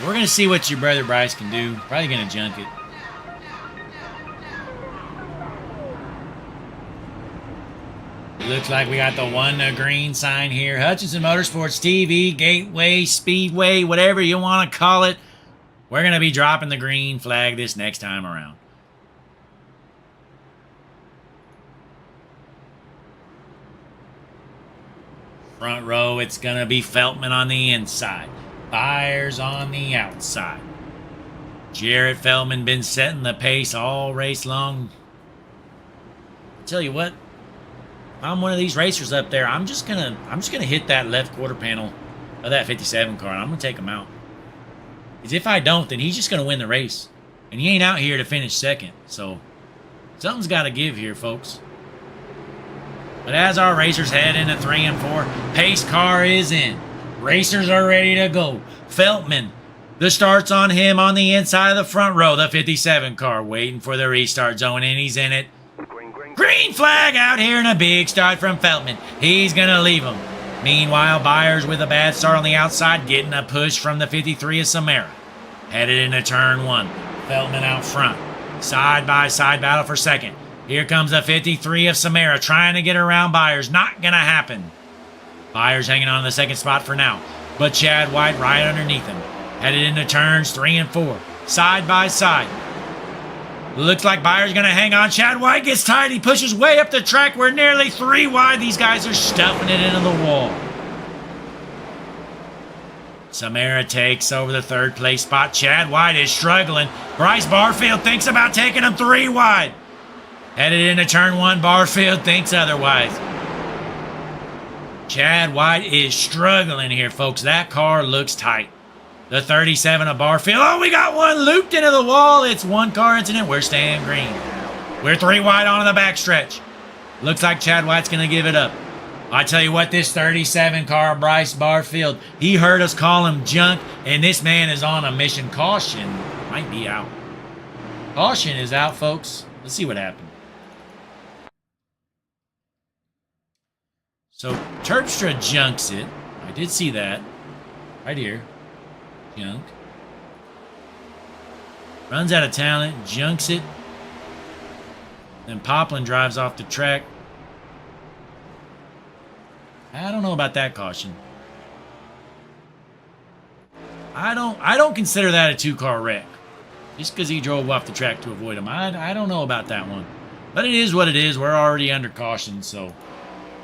We're gonna see what your brother Bryce can do. Probably gonna junk it. Looks like we got the one green sign here. Hutchinson Motorsports TV, Gateway, Speedway, whatever you want to call it. We're going to be dropping the green flag this next time around. Front row, it's going to be Feltman on the inside. Byers on the outside. Jarrett Feldman been setting the pace all race long. I'll tell you what. I'm one of these racers up there. I'm just gonna hit that left quarter panel of that 57 car, and I'm gonna take him out. Because if I don't, then he's just gonna win the race, and he ain't out here to finish second. So something's got to give here, folks. But as our racers head into 3 and 4, pace car is in. Racers are ready to go. Feltman, the start's on him on the inside of the front row. The 57 car waiting for the restart zone, and he's in it. Green flag out here and a big start from Feltman. He's going to leave him. Meanwhile, Byers with a bad start on the outside, getting a push from the 53 of Samara. Headed into turn 1. Feltman out front. Side-by-side battle for second. Here comes the 53 of Samara trying to get around Byers. Not going to happen. Byers hanging on to the second spot for now. But Chad White right underneath him. Headed into turns 3 and 4. Side-by-side. Looks like Byers going to hang on. Chad White gets tired. He pushes way up the track. We're nearly 3 wide. These guys are stuffing it into the wall. Samara takes over the 3rd place spot. Chad White is struggling. Bryce Barfield thinks about taking him 3 wide. Headed into turn 1. Barfield thinks otherwise. Chad White is struggling here, folks. That car looks tight. The 37 of Barfield. Oh, we got one looped into the wall. It's 1 car incident. We're staying green. We're 3 wide on the backstretch. Looks like Chad White's going to give it up. I tell you what, this 37 car, Bryce Barfield, he heard us call him junk, and this man is on a mission. Caution might be out. Caution is out, folks. Let's see what happened. So, Terpstra junks it. I did see that. Right here. Junk. Runs out of talent, junks it. Then Poplin drives off the track. I don't know about that caution. I don't consider that a 2-car wreck. Just because he drove off the track to avoid him. I don't know about that one. But it is what it is. We're already under caution, so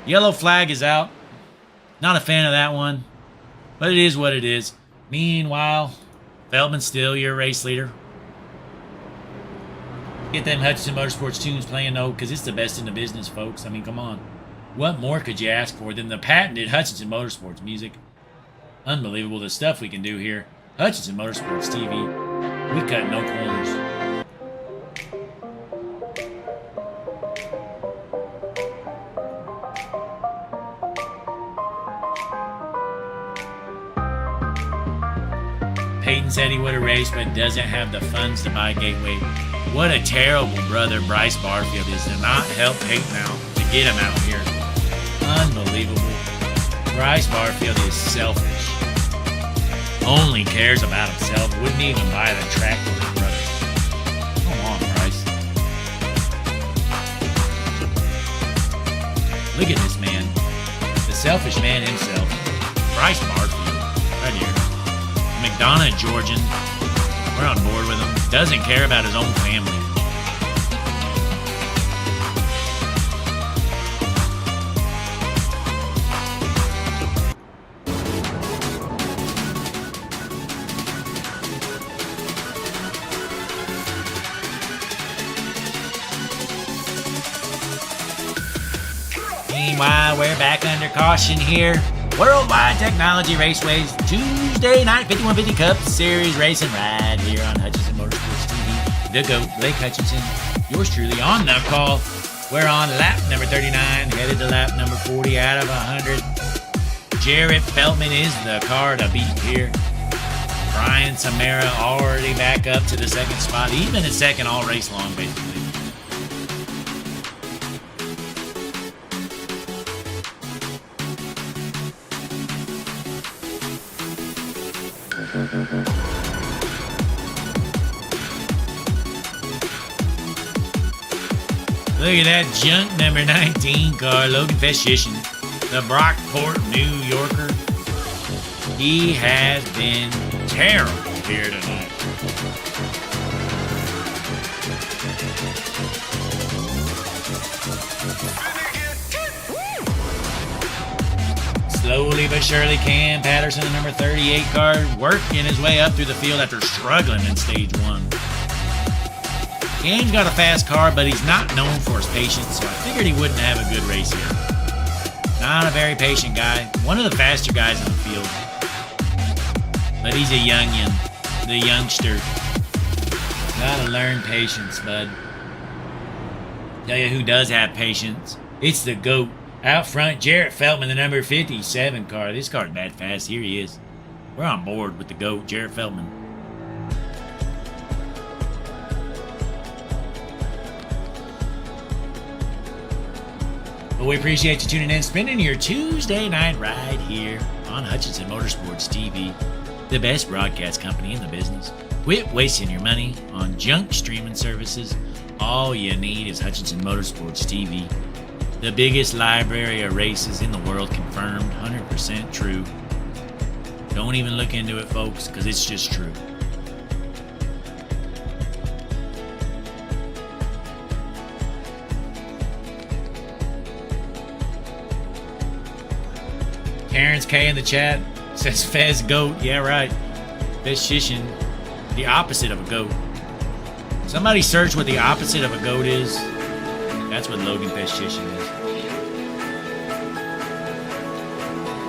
yellow flag is out. Not a fan of that one. But it is what it is. Meanwhile, Feldman's still your race leader. Get them Hutchinson Motorsports tunes playing, though, because it's the best in the business, folks. I mean, come on. What more could you ask for than the patented Hutchinson Motorsports music? Unbelievable the stuff we can do here. Hutchinson Motorsports TV. We cut no corners. Peyton said he would have raced, but doesn't have the funds to buy Gateway. What a terrible brother Bryce Barfield is to not help Peyton out, to get him out here. Unbelievable. Bryce Barfield is selfish. Only cares about himself. Wouldn't even buy the track for his brother. Come on, Bryce. Look at this man. The selfish man himself. Bryce Barfield. Right here. McDonough, Georgian. We're on board with him. Doesn't care about his own family. Meanwhile, we're back under caution here. Worldwide Technology Raceways Tuesday night 5150 Cup Series racing right here on Hutchinson Motorsports TV. The GOAT, Blake Hutchinson, yours truly on the call. We're on lap number 39, headed to lap number 40 out of 100. Jarrett Feltman is the car to beat here. Brian Samara already back up to the second spot, even in second all race long, basically. Look at that junk number 19 car, Logan Feshishin, the Brockport New Yorker. He has been terrible here tonight. Slowly but surely, Cam Patterson, the number 38 car, working his way up through the field after struggling in stage one. Cam's got a fast car, but he's not known for his patience, so I figured he wouldn't have a good race here. Not a very patient guy. One of the faster guys in the field. But he's a youngin', the youngster. Gotta learn patience, bud. Tell you who does have patience. It's the GOAT. Out front, Jarrett Feltman, the number 57 car. This car's bad fast. Here he is. We're on board with the GOAT, Jarrett Feltman. Well, we appreciate you tuning in, spending your Tuesday night ride here on Hutchinson Motorsports TV, the best broadcast company in the business. Quit wasting your money on junk streaming services. All you need is Hutchinson Motorsports TV. The biggest library of races in the world, confirmed, 100% true. Don't even look into it, folks, because it's just true. Terrence K in the chat says Fez GOAT. Yeah, right. Fez Shishin, the opposite of a goat. Somebody search what the opposite of a goat is. That's what Logan Fez Shishin is.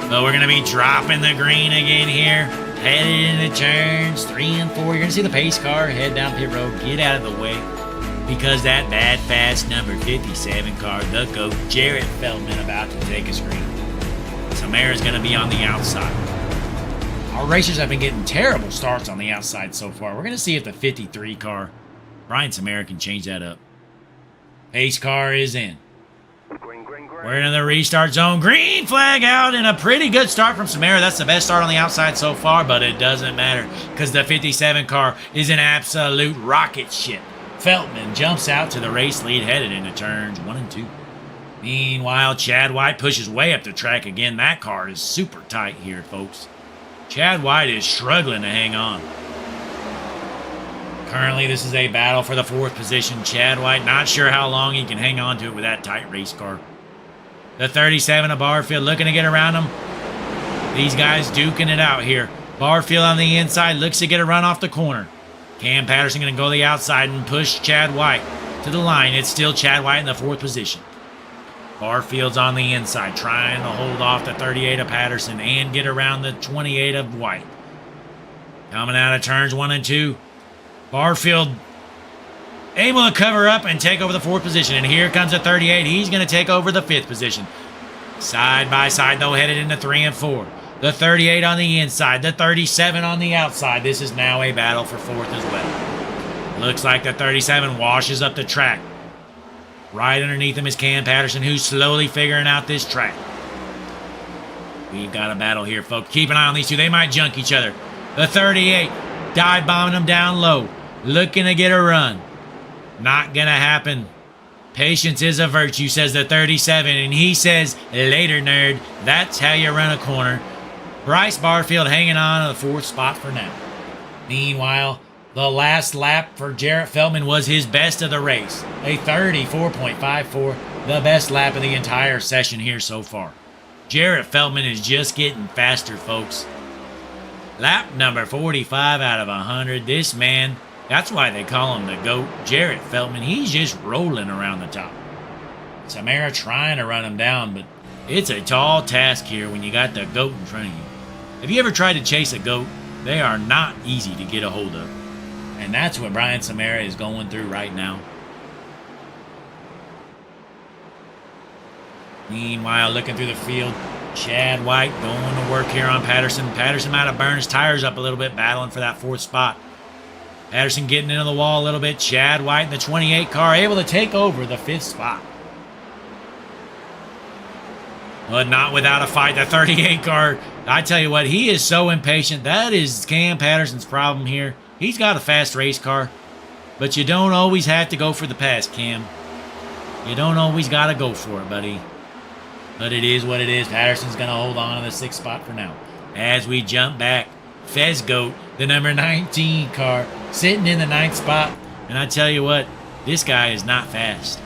But we're going to be dropping the green again here. Headed into turns 3 and 4. You're going to see the pace car head down pit road. Get out of the way. Because that bad, fast number 57 car, the GOAT, Jarrett Feltman, about to take a screen. Samara's going to be on the outside. Our racers have been getting terrible starts on the outside so far. We're going to see if the 53 car, Brian Samara, can change that up. Pace car is in. We're in the restart zone. Green flag out and a pretty good start from Samara. That's the best start on the outside so far, but it doesn't matter because the 57 car is an absolute rocket ship. Feltman jumps out to the race lead, headed into turns 1 and 2. Meanwhile, Chad White pushes way up the track again. That car is super tight here, folks. Chad White is struggling to hang on. Currently, this is a battle for the 4th position. Chad White not sure how long he can hang on to it with that tight race car. The 37 of Barfield looking to get around him. These guys duking it out here. Barfield on the inside looks to get a run off the corner. Cam Patterson going to go the outside and push Chad White to the line. It's still Chad White in the 4th position. Barfield's on the inside, trying to hold off the 38 of Patterson and get around the 28 of White. Coming out of turns 1 and 2. Barfield able to cover up and take over the 4th position. And here comes the 38. He's going to take over the 5th position. Side by side, though, headed into 3 and 4. The 38 on the inside, the 37 on the outside. This is now a battle for 4th as well. Looks like the 37 washes up the track. Right underneath him is Cam Patterson, who's slowly figuring out this track. We've got a battle here, folks. Keep an eye on these two. They might junk each other. The 38, dive bombing them down low. Looking to get a run. Not going to happen. Patience is a virtue, says the 37, and he says, later, nerd. That's how you run a corner. Bryce Barfield hanging on to the 4th spot for now. Meanwhile, the last lap for Jarrett Feldman was his best of the race. A 34.54, the best lap of the entire session here so far. Jarrett Feldman is just getting faster, folks. Lap number 45 out of 100. This man, that's why they call him the GOAT. Jarrett Feldman, he's just rolling around the top. Samara trying to run him down, but it's a tall task here when you got the GOAT in front of you. Have you ever tried to chase a GOAT? They are not easy to get a hold of. And that's what Brian Samara is going through right now. Meanwhile, looking through the field, Chad White going to work here on Patterson. Patterson might have burned his tires up a little bit, battling for that 4th spot. Patterson getting into the wall a little bit. Chad White in the 28 car able to take over the 5th spot. But not without a fight. The 38 car, I tell you what, he is so impatient. That is Cam Patterson's problem here. He's got a fast race car, but you don't always have to go for the pass, Cam. You don't always got to go for it, buddy. But it is what it is. Patterson's going to hold on to the 6th spot for now. As we jump back, Fez Goat, the number 19 car, sitting in the 9th spot. And I tell you what, this guy is not fast.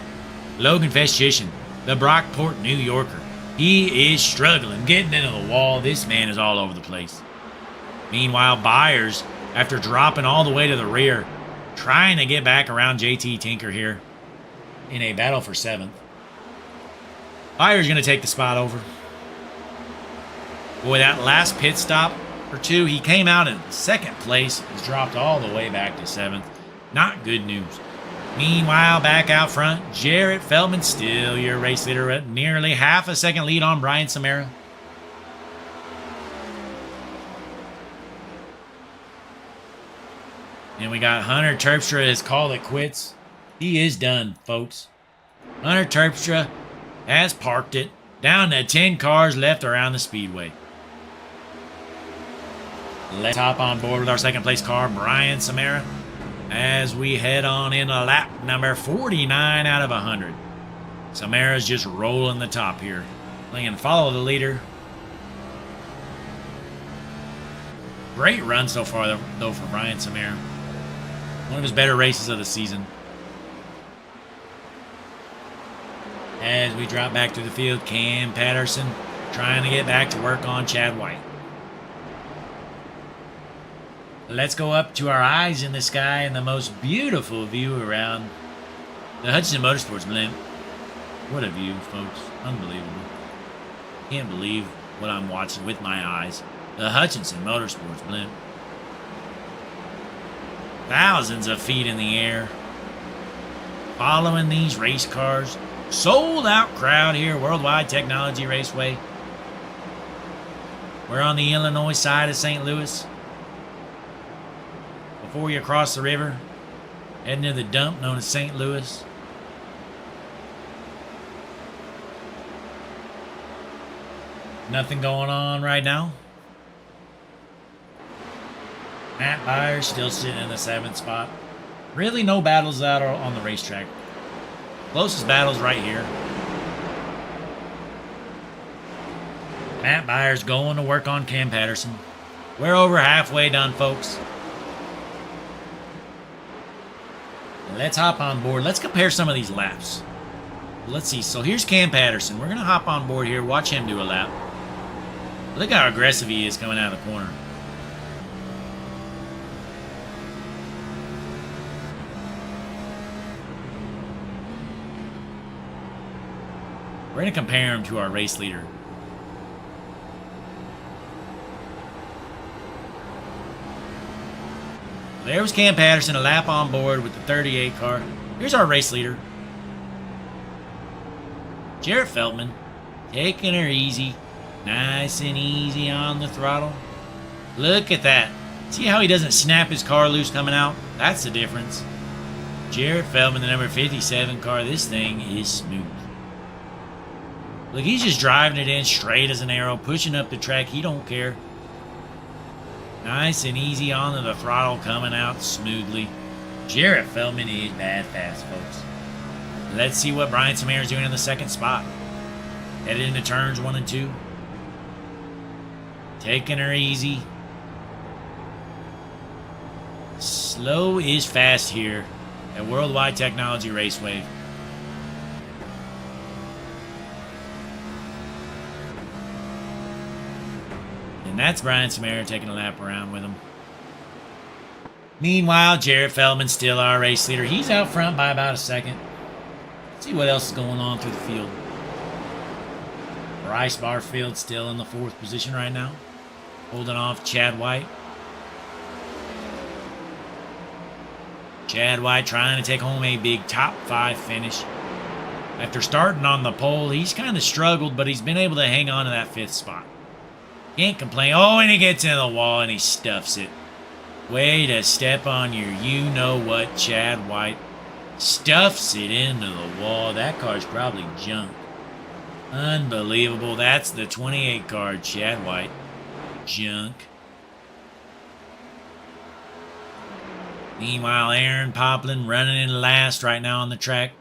Logan Festician, the Brockport New Yorker. He is struggling, getting into the wall. This man is all over the place. Meanwhile, Byers, after dropping all the way to the rear, trying to get back around JT Tinker here in a battle for 7th. Byers going to take the spot over. Boy, that last pit stop or 2, he came out in 2nd place. Has dropped all the way back to 7th. Not good news. Meanwhile, back out front, Jarrett Feldman, still your race leader at nearly half a second lead on Brian Samara. And we got Hunter Terpstra has called it quits. He is done, folks. Hunter Terpstra has parked it. Down to 10 cars left around the speedway. Let's hop on board with our 2nd place car, Brian Samara, as we head on into lap number 49 out of 100. Samara's just rolling the top here. Playing follow the leader. Great run so far, though, for Brian Samara. One of his better races of the season. As we drop back to the field, Cam Patterson trying to get back to work on Chad White. Let's go up to our eyes in the sky and the most beautiful view around the Hutchinson Motorsports blimp. What a view, folks. Unbelievable. Can't believe what I'm watching with my eyes. The Hutchinson Motorsports blimp. Thousands of feet in the air. Following these race cars. Sold out crowd here, Worldwide Technology Raceway. We're on the Illinois side of St. Louis. Before you cross the river, heading to the dump known as St. Louis. Nothing going on right now. Matt Byers still sitting in the 7th spot. Really no battles out on the racetrack. Closest battle's right here. Matt Byers going to work on Cam Patterson. We're over halfway done, folks. Let's hop on board. Let's compare some of these laps. Let's see. So here's Cam Patterson. We're going to hop on board here. Watch him do a lap. Look how aggressive he is coming out of the corner. We're going to compare him to our race leader. There was Cam Patterson, a lap on board with the 38 car. Here's our race leader. Jarrett Feldman, taking her easy. Nice and easy on the throttle. Look at that. See how he doesn't snap his car loose coming out? That's the difference. Jarrett Feldman, the number 57 car. This thing is smooth. Look, he's just driving it in straight as an arrow, pushing up the track. He don't care. Nice and easy onto the throttle, coming out smoothly. Jarrett Feldman is bad fast, folks. Let's see what Brian Samara is doing in the second spot. Headed into turns 1 and 2. Taking her easy. Slow is fast here at Worldwide Technology Raceway. And that's Brian Samara taking a lap around with him. Meanwhile, Jarrett Feldman still our race leader. He's out front by about a second. Let's see what else is going on through the field. Bryce Barfield still in the 4th position right now. Holding off Chad White. Chad White trying to take home a big top 5 finish. After starting on the pole, he's kind of struggled, but he's been able to hang on to that 5th spot. Can't complain. Oh, and he gets into the wall and he stuffs it. Way to step on your you-know-what, Chad White. Stuffs it into the wall. That car's probably junk. Unbelievable. That's the 28 car, Chad White. Junk. Meanwhile, Aaron Poplin running in last right now on the track.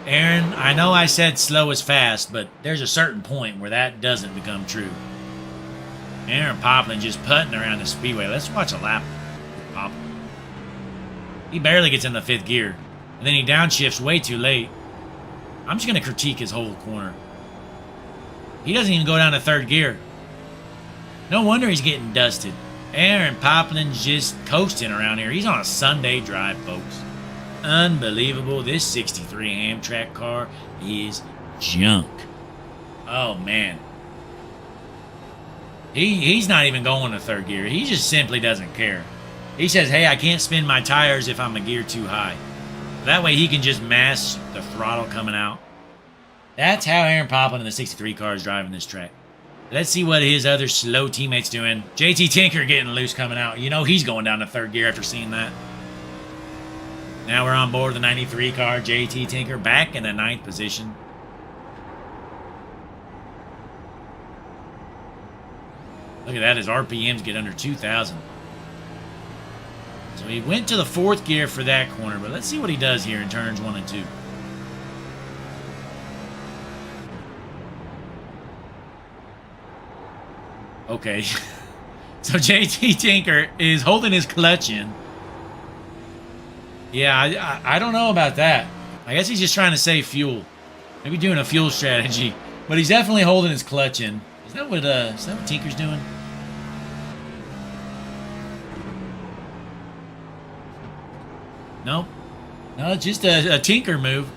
Aaron, I know I said slow is fast, but there's a certain point where that doesn't become true. Aaron Poplin just putting around the speedway. Let's watch a lap with Poplin. He barely gets in the 5th gear, and then he downshifts way too late. I'm just going to critique his whole corner. He doesn't even go down to 3rd gear. No wonder he's getting dusted. Aaron Poplin's just coasting around here. He's on a Sunday drive, folks. Unbelievable. This 63 Amtrak car is junk. Oh, man. He's not even going to 3rd gear. He just simply doesn't care. He says, hey, I can't spin my tires if I'm a gear too high. That way he can just mash the throttle coming out. That's how Aaron Poplin in the 63 car is driving this track. Let's see what his other slow teammates doing. JT Tinker getting loose coming out. You know he's going down to 3rd gear after seeing that. Now we're on board the 93 car. JT Tinker back in the 9th position. Look at that, his RPMs get under 2,000. So he went to the 4th gear for that corner, but let's see what he does here in turns 1 and 2. Okay. So JT Tinker is holding his clutch in. Yeah, I don't know about that. I guess he's just trying to save fuel. Maybe doing a fuel strategy. But he's definitely holding his clutch in. Is that what Tinker's doing? Nope. No, it's just a Tinker move.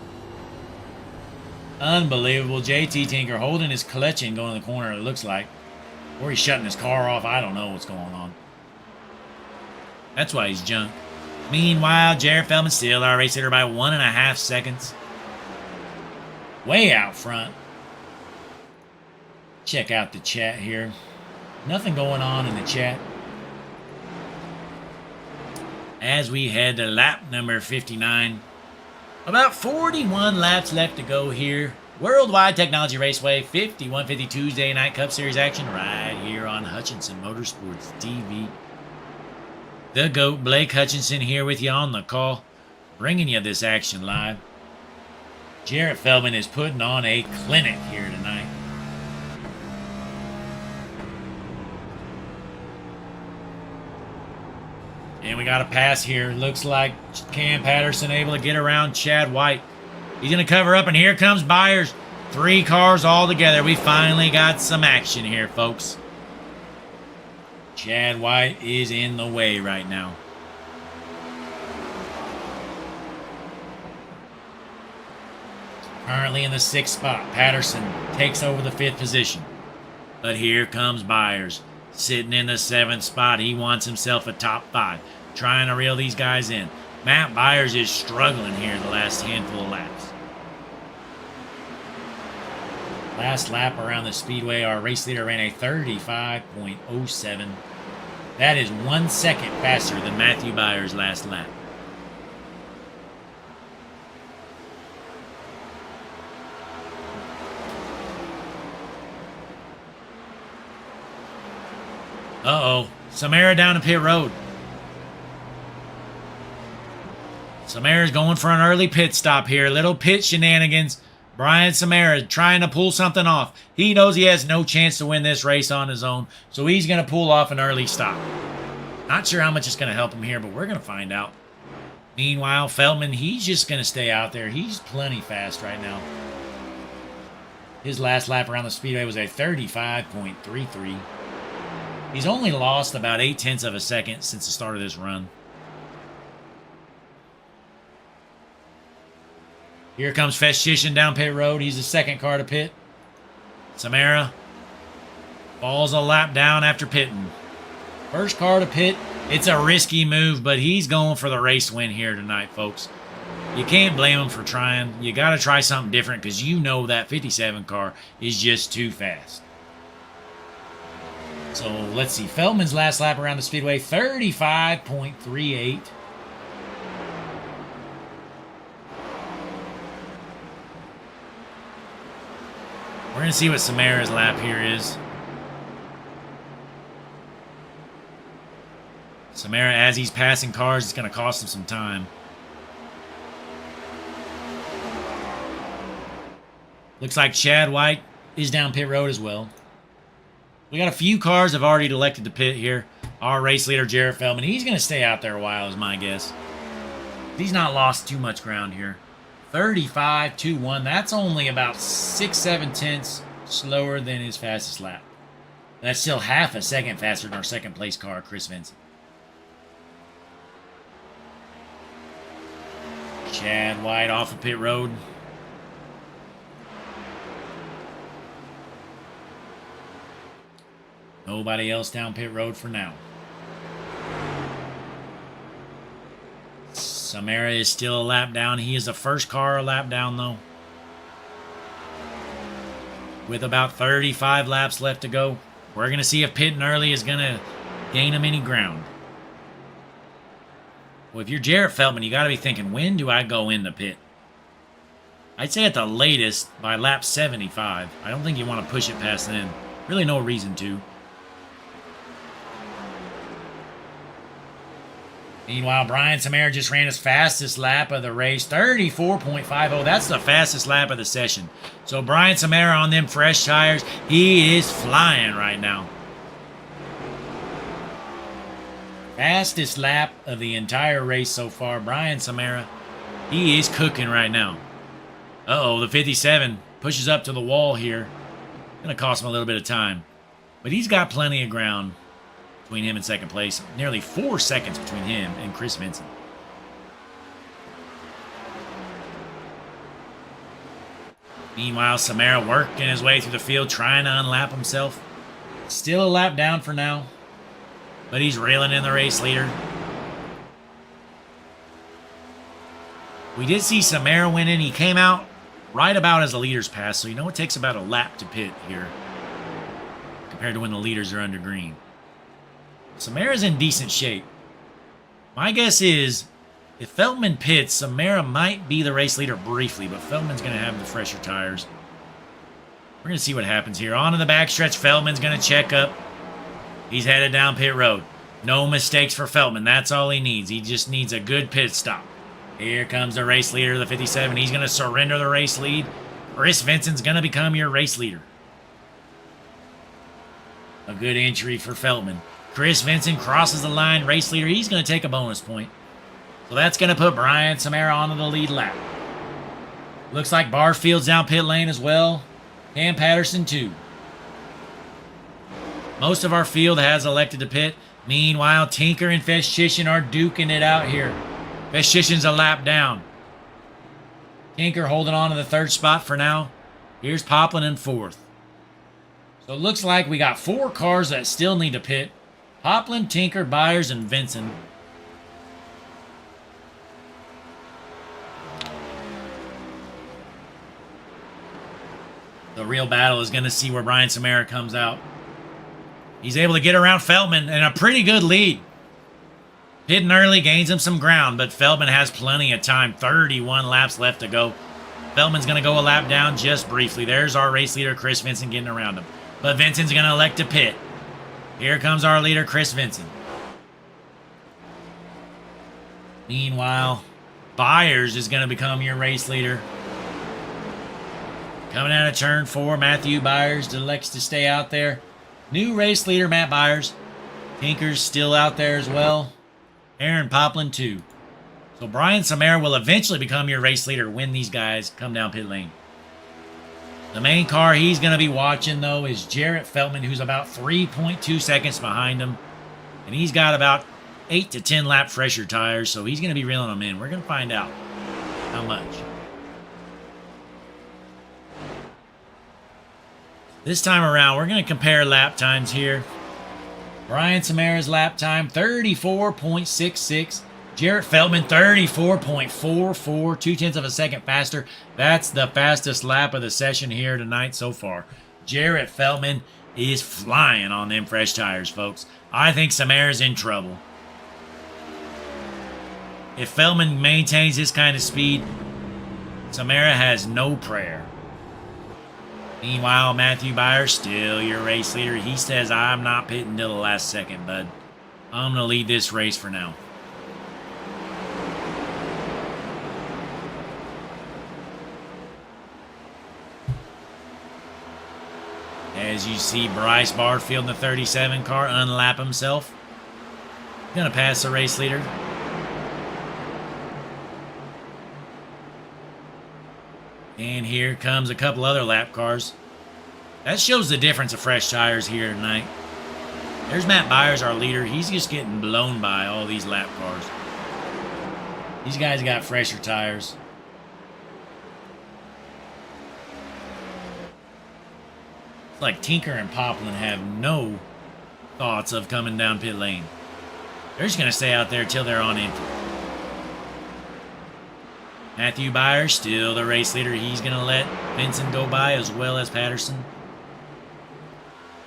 Unbelievable. JT Tinker holding his clutch in going to the corner, it looks like. Or he's shutting his car off. I don't know what's going on. That's why he's junk. Meanwhile, Jarrett Feldman still our race leader by 1.5 seconds. Way out front. Check out the chat here. Nothing going on in the chat. As we head to lap number 59. About 41 laps left to go here. Worldwide Technology Raceway, 5150 Tuesday Night Cup Series action right here on Hutchinson Motorsports TV. The GOAT, Blake Hutchinson, here with you on the call, bringing you this action live. Jarrett Feldman is putting on a clinic here tonight. And we got a pass here. Looks like Cam Patterson able to get around Chad White. He's going to cover up, and here comes Byers. 3 cars all together. We finally got some action here, folks. Chad White is in the way right now. Currently in the 6th spot, Patterson takes over the 5th position. But here comes Byers, sitting in the 7th spot. He wants himself a top 5, trying to reel these guys in. Matt Byers is struggling here the last handful of laps. Last lap around the speedway, our race leader ran a 35.07. That is 1 second faster than Matthew Byers' last lap. Uh-oh. Samara down to pit road. Samara's going for an early pit stop here. Little pit shenanigans. Brian Samara trying to pull something off. He knows he has no chance to win this race on his own, so he's going to pull off an early stop. Not sure how much it's going to help him here, but we're going to find out. Meanwhile, Feldman, he's just going to stay out there. He's plenty fast right now. His last lap around the speedway was a 35.33. He's only lost about 0.8 of a second since the start of this run. Here comes Festishin down pit road. He's the second car to pit. Samara falls a lap down after pitting. First car to pit. It's a risky move, but he's going for the race win here tonight, folks. You can't blame him for trying. You got to try something different because you know that 57 car is just too fast. So let's see. Feldman's last lap around the speedway, 35.38. We're going to see what Samara's lap here is. Samara, as he's passing cars, it's going to cost him some time. Looks like Chad White is down pit road as well. We got a few cars have already elected to pit here. Our race leader, Jared Feldman, he's going to stay out there a while is my guess. He's not lost too much ground here. 35.21. That's only about 6-7 tenths slower than his fastest lap. That's still half a second faster than our second place car, Chris Vincent. Chad White off of pit road. Nobody else down pit road for now. Samara is still a lap down. He is the first car a lap down, though. With about 35 laps left to go. We're going to see if pitting early is going to gain him any ground. Well, if you're Jarrett Feldman, you got to be thinking, when do I go in the pit? I'd say at the latest by lap 75. I don't think you want to push it past then. Really no reason to. Meanwhile, Brian Samara just ran his fastest lap of the race, 34.50. That's the fastest lap of the session. So Brian Samara on them fresh tires, he is flying right now. Fastest lap of the entire race so far. Brian Samara, he is cooking right now. Uh-oh, the 57 pushes up to the wall here. Going to cost him a little bit of time. But he's got plenty of ground between him and second place. Nearly 4 seconds between him and Chris Vincent. Meanwhile, Samara working his way through the field, trying to unlap himself. Still a lap down for now, but he's reeling in the race leader. We did see Samara win in. He came out right about as the leaders passed, so you know it takes about a lap to pit here compared to when the leaders are under green. Samara's in decent shape. My guess is if Feldman pits, Samara might be the race leader briefly, but Feldman's going to have the fresher tires. We're going to see what happens here. On to the backstretch, Feldman's going to check up. He's headed down pit road. No mistakes for Feldman. That's all he needs. He just needs a good pit stop. Here comes the race leader, the 57. He's going to surrender the race lead. Chris Vincent's going to become your race leader. A good entry for Feldman. Chris Vincent crosses the line, race leader. He's going to take a bonus point. So that's going to put Brian Samara onto the lead lap. Looks like Barfield's down pit lane as well. Cam Patterson too. Most of our field has elected to pit. Meanwhile, Tinker and Festishin are duking it out here. Festishin's a lap down. Tinker holding on to the third spot for now. Here's Poplin in fourth. So it looks like we got 4 cars that still need to pit. Poplin, Tinker, Byers, and Vincent. The real battle is going to see where Brian Samara comes out. He's able to get around Feldman in a pretty good lead. Pitting early gains him some ground, but Feldman has plenty of time. 31 laps left to go. Feldman's going to go a lap down just briefly. There's our race leader, Chris Vincent, getting around him. But Vincent's going to elect to pit. Here comes our leader, Chris Vincent. Meanwhile, Byers is going to become your race leader. Coming out of turn 4, Matthew Byers elects to stay out there. New race leader, Matt Byers. Tinker's still out there as well. Aaron Poplin, too. So Brian Samara will eventually become your race leader when these guys come down pit lane. The main car he's going to be watching, though, is Jarrett Feltman, who's about 3.2 seconds behind him. And he's got about 8 to 10 lap fresher tires, so he's going to be reeling them in. We're going to find out how much. This time around, we're going to compare lap times here. Brian Samara's lap time, 34.66. Jarrett Feltman, 34.44, 0.2 of a second faster. That's the fastest lap of the session here tonight so far. Jarrett Feltman is flying on them fresh tires, folks. I think Samara's in trouble. If Feltman maintains this kind of speed, Samara has no prayer. Meanwhile, Matthew Byers, still your race leader. He says, I'm not pitting till the last second, bud. I'm going to lead this race for now. As you see Bryce Barfield in the 37 car unlap himself. Going to pass the race leader. And here comes a couple other lap cars. That shows the difference of fresh tires here tonight. There's Matt Byers, our leader. He's just getting blown by all these lap cars. These guys got fresher tires. It's like Tinker and Poplin have no thoughts of coming down pit lane. They're just going to stay out there till they're on empty. Matthew Byers, still the race leader. He's going to let Vincent go by as well as Patterson.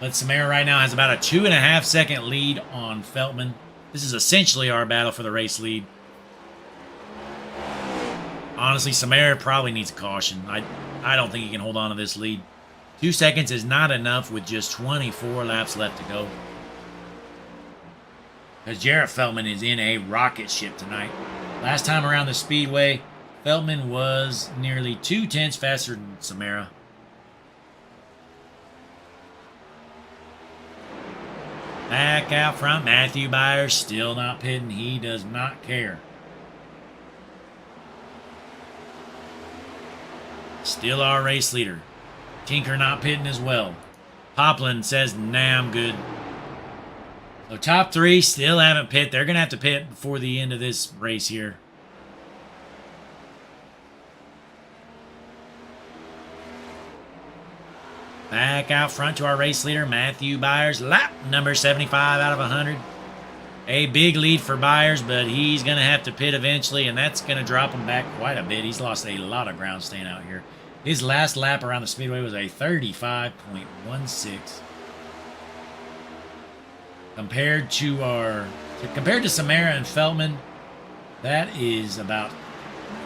But Samara right now has about a 2.5 second lead on Feltman. This is essentially our battle for the race lead. Honestly, Samara probably needs a caution. I don't think he can hold on to this lead. 2 seconds is not enough with just 24 laps left to go. Because Jarrett Feltman is in a rocket ship tonight. Last time around the speedway, Feltman was nearly 0.2 faster than Samara. Back out front, Matthew Byers still not pitting. He does not care. Still our race leader. Tinker not pitting as well. Poplin says, nah, I'm good. So top 3 still haven't pit. They're going to have to pit before the end of this race here. Back out front to our race leader, Matthew Byers. Lap number 75 out of 100. A big lead for Byers, but he's going to have to pit eventually, and that's going to drop him back quite a bit. He's lost a lot of ground staying out here. His last lap around the speedway was a 35.16. Compared to Samara and Feltman, that is about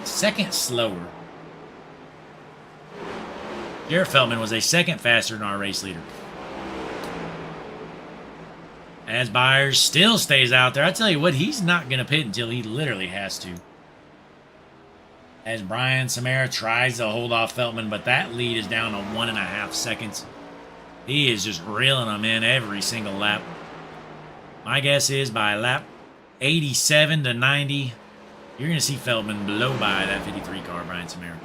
a second slower. Jarrett Feltman was a second faster than our race leader. As Byers still stays out there, I tell you what, he's not going to pit until he literally has to. As Brian Samara tries to hold off Feltman, but that lead is down to 1.5 seconds. He is just reeling them in every single lap. My guess is by lap 87 to 90, you're going to see Feltman blow by that 53 car, Brian Samara.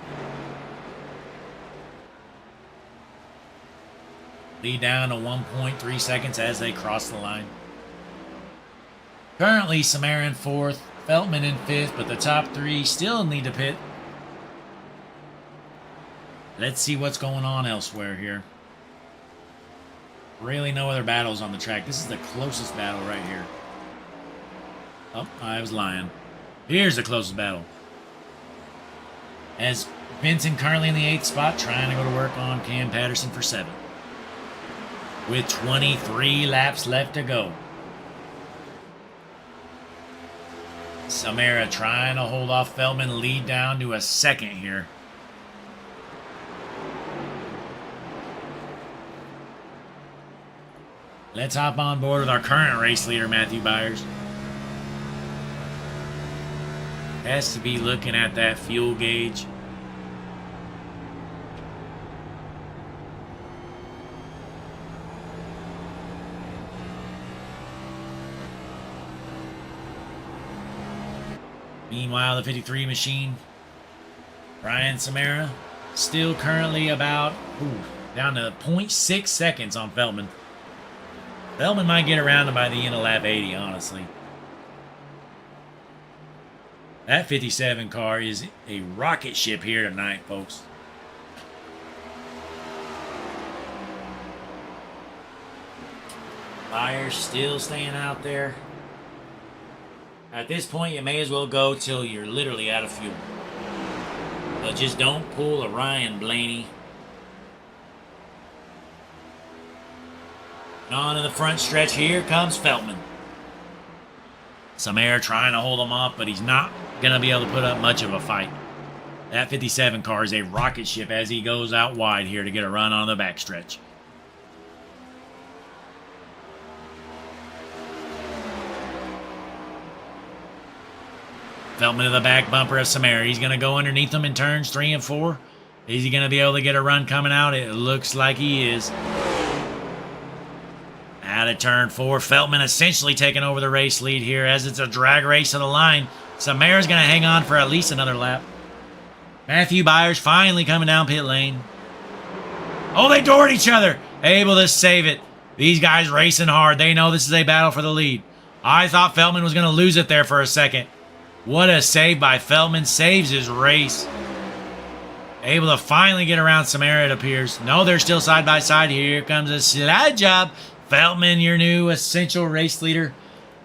Lead down to 1.3 seconds as they cross the line. Currently, Samara in 4th, Feltman in 5th, but the top 3 still need to pit. Let's see what's going on elsewhere here. Really no other battles on the track. This is the closest battle right here. Oh, I was lying. Here's the closest battle. As Vincent currently in the 8th spot, trying to go to work on Cam Patterson for 7th. With 23 laps left to go. Samara trying to hold off Feltman, lead down to a 2nd here. Let's hop on board with our current race leader, Matthew Byers. Has to be looking at that fuel gauge. Meanwhile, the 53 machine, Ryan Samara, still currently about down to 0.6 seconds on Feldman. Feldman might get around him by the end of lap 80, honestly. That 57 car is a rocket ship here tonight, folks. Byers still staying out there. At this point, you may as well go till you're literally out of fuel. But just don't pull a Ryan Blaney. And on in the front stretch, here comes Feldman. Some air trying to hold him off, but he's not going to be able to put up much of a fight. That 57 car is a rocket ship as he goes out wide here to get a run on the backstretch. Feldman to the back bumper of Samara. He's going to go underneath him in turns 3 and 4. Is he going to be able to get a run coming out? It looks like he is. Out of turn 4. Feldman essentially taking over the race lead here as it's a drag race to the line. Samara's going to hang on for at least another lap. Matthew Byers finally coming down pit lane. Oh, they doored each other. Able to save it. These guys racing hard. They know this is a battle for the lead. I thought Feldman was going to lose it there for a second. What a save by Feldman. Saves his race. Able to finally get around Samara, it appears. No, they're still side by side. Here comes a slide job. Feldman, your new essential race leader.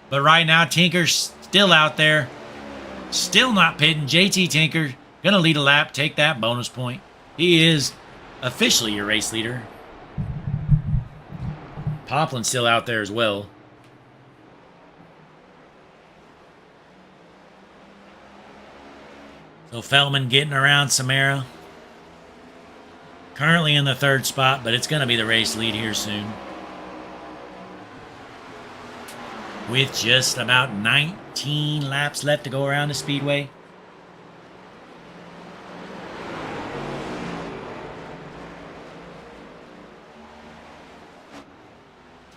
But right now, Tinker's still out there. Still not pitting. JT Tinker going to lead a lap. Take that bonus point. He is officially your race leader. Poplin's still out there as well. So Feldman getting around Samara. Currently in the 3rd spot, but it's going to be the race lead here soon. With just about 19 laps left to go around the speedway.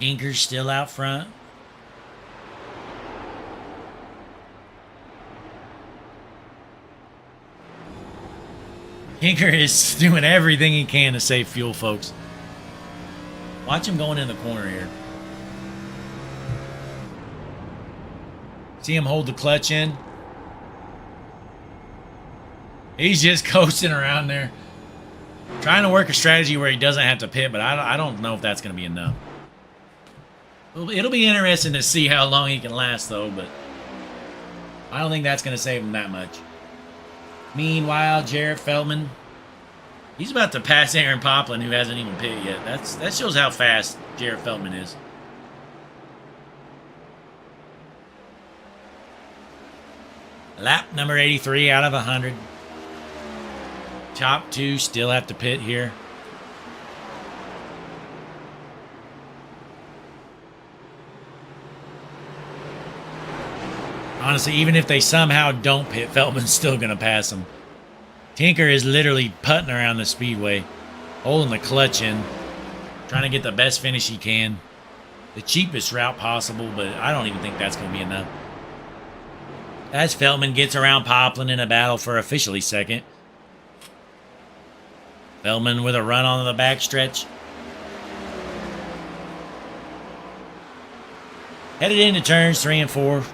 Tinker's still out front. Tinker is doing everything he can to save fuel, folks. Watch him going in the corner here. See him hold the clutch in. He's just coasting around there. Trying to work a strategy where he doesn't have to pit, but I don't know if that's going to be enough. It'll be interesting to see how long he can last, though, but I don't think that's going to save him that much. Meanwhile, Jarrett Feldman, he's about to pass Aaron Poplin, who hasn't even pitted yet. That shows how fast Jarrett Feldman is. Lap number 83 out of 100. Top 2 still have to pit here. Honestly, even if they somehow don't pit, Feldman's still going to pass him. Tinker is literally putting around the speedway, holding the clutch in, trying to get the best finish he can. The cheapest route possible, but I don't even think that's going to be enough. As Feldman gets around Poplin in a battle for officially 2nd. Feldman with a run on the backstretch. Headed into turns 3 and 4.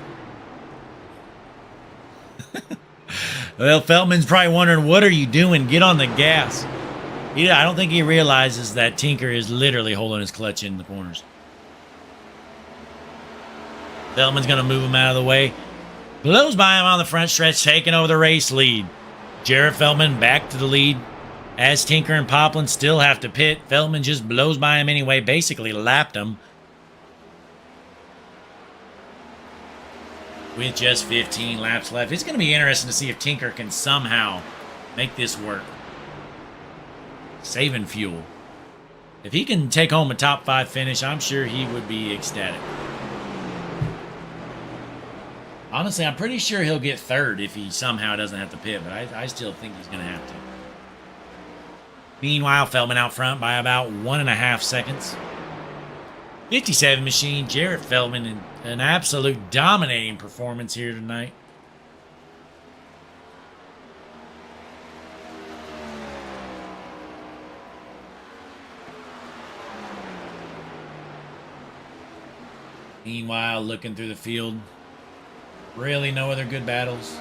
Well, Feldman's probably wondering, what are you doing? Get on the gas. I don't think he realizes that Tinker is literally holding his clutch in the corners. Feldman's going to move him out of the way. Blows by him on the front stretch, taking over the race lead. Jarrett Feldman back to the lead. As Tinker and Poplin still have to pit, Feldman just blows by him anyway, basically lapped him. With just 15 laps left. It's going to be interesting to see if Tinker can somehow make this work. Saving fuel. If he can take home a top 5 finish, I'm sure he would be ecstatic. Honestly, I'm pretty sure he'll get 3rd if he somehow doesn't have to pit, but I still think he's going to have to. Meanwhile, Feldman out front by about 1.5 seconds. 57 machine, Jarrett Feldman, an absolute dominating performance here tonight. Meanwhile, looking through the field, really no other good battles.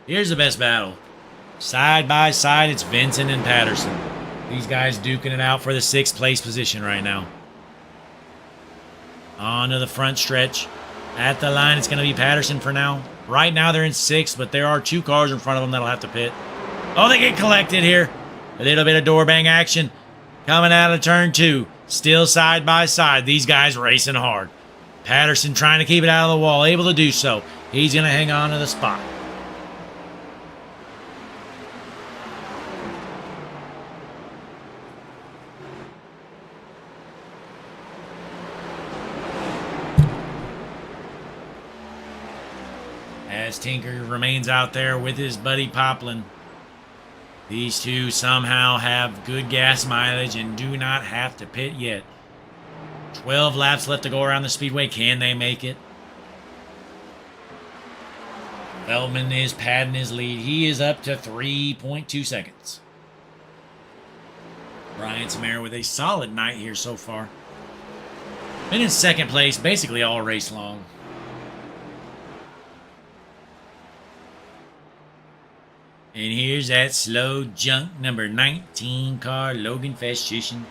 Here's the best battle. Side by side, it's Vincent and Patterson. These guys duking it out for the 6th place position right now. On to the front stretch. At the line, it's going to be Patterson for now. Right now, they're in 6th, but there are 2 cars in front of them that'll have to pit. Oh, they get collected here. A little bit of door bang action. Coming out of turn 2. Still side by side. These guys racing hard. Patterson trying to keep it out of the wall. Able to do so. He's going to hang on to the spot. As Tinker remains out there with his buddy Poplin. These two somehow have good gas mileage and do not have to pit yet. 12 laps left to go around the speedway. Can they make it? Feldman is padding his lead. He is up to 3.2 seconds. Brian Samara with a solid night here so far. Been in 2nd place basically all race long. And here's that slow junk number 19 car, Logan Festischen.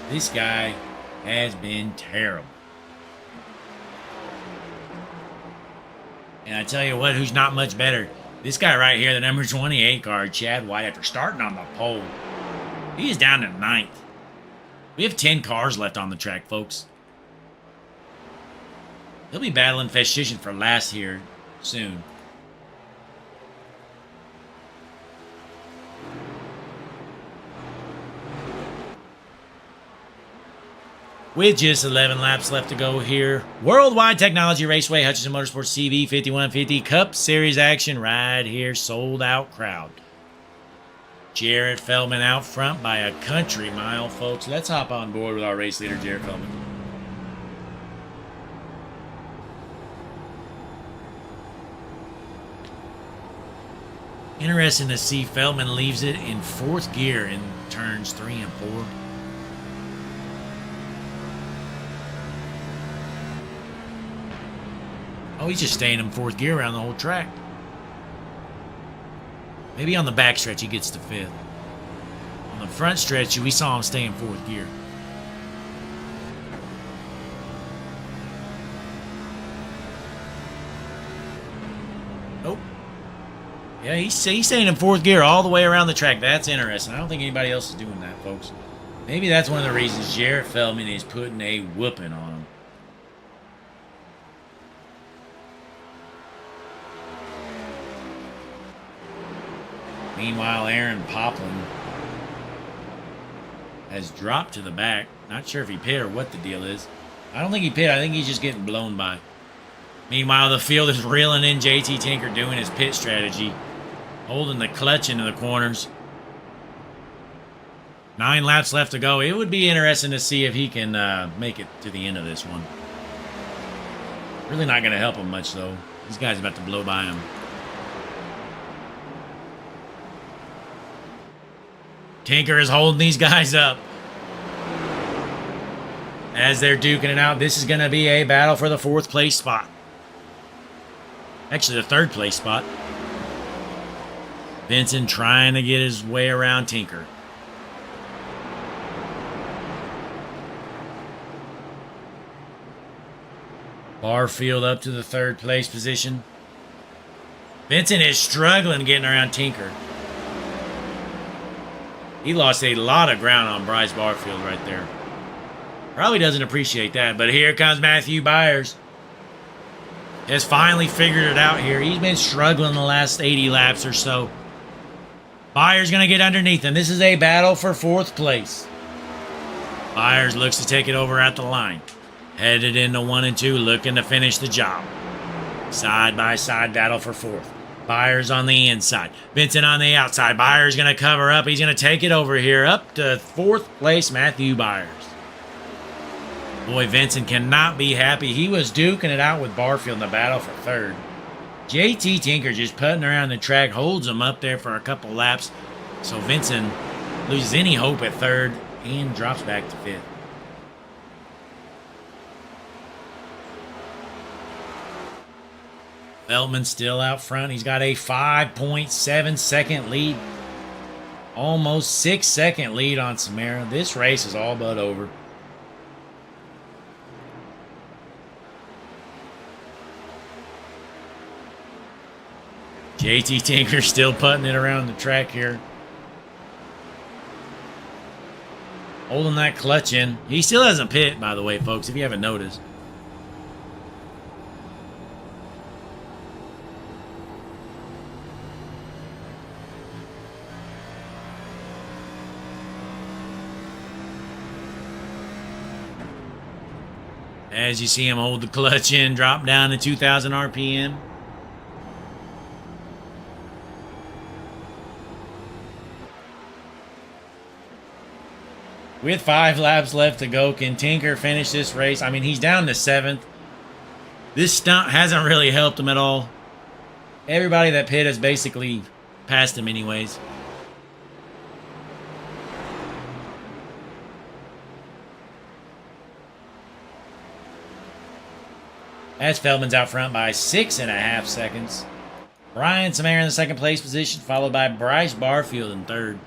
This guy has been terrible. And I tell you what, who's not much better? This guy right here, the number 28 car, Chad White, after starting on the pole. He is down to 9th. We have 10 cars left on the track, folks. He'll be battling Festischen for last here soon. With just 11 laps left to go here. Worldwide Technology Raceway, Hutchinson Motorsports TV, 5150 Cup Series action right here. Sold out crowd. Jarrett Feldman out front by a country mile, folks. Let's hop on board with our race leader, Jarrett Feldman. Interesting to see Feldman leaves it in 4th gear in turns 3 and 4. Oh, he's just staying in 4th gear around the whole track. Maybe on the back stretch he gets to 5th. On the front stretch, we saw him stay in 4th gear. Oh. Yeah, he's staying in 4th gear all the way around the track. That's interesting. I don't think anybody else is doing that, folks. Maybe that's one of the reasons Jarrett Feldman is putting a whooping on him. Meanwhile, Aaron Poplin has dropped to the back. Not sure if he pit or what the deal is. I don't think he pit. I think he's just getting blown by. Meanwhile, the field is reeling in. JT Tinker doing his pit strategy. Holding the clutch into the corners. 9 laps left to go. It would be interesting to see if he can make it to the end of this one. Really not going to help him much, though. These guys are about to blow by him. Tinker is holding these guys up. As they're duking it out, this is going to be a battle for the 4th place spot. Actually, the 3rd place spot. Vincent trying to get his way around Tinker. Barfield up to the 3rd place position. Vincent is struggling getting around Tinker. He lost a lot of ground on Bryce Barfield right there. Probably doesn't appreciate that, but here comes Matthew Byers. Has finally figured it out here. He's been struggling the last 80 laps or so. Byers going to get underneath him. This is a battle for 4th place. Byers looks to take it over at the line. Headed into 1 and 2, looking to finish the job. Side-by-side battle for 4th. Byers on the inside. Vincent on the outside. Byers going to cover up. He's going to take it over here. Up to 4th place, Matthew Byers. Boy, Vincent cannot be happy. He was duking it out with Barfield in the battle for 3rd. JT Tinker just putting around the track, holds him up there for a couple laps. So Vincent loses any hope at 3rd and drops back to 5th. Feldman still out front. He's got a 5.7 second lead. Almost 6 second lead on Samara. This race is all but over. JT Tinker still putting it around the track here. Holding that clutch in. He still hasn't pit, by the way, folks, if you haven't noticed. As you see him hold the clutch in, drop down to 2,000 RPM. With 5 laps left to go, can Tinker finish this race? I mean, he's down to 7th. This stunt hasn't really helped him at all. Everybody that pit has basically passed him anyways. As Feldman's out front by 6.5 seconds. Brian Samara in the 2nd place position, followed by Bryce Barfield in 3rd.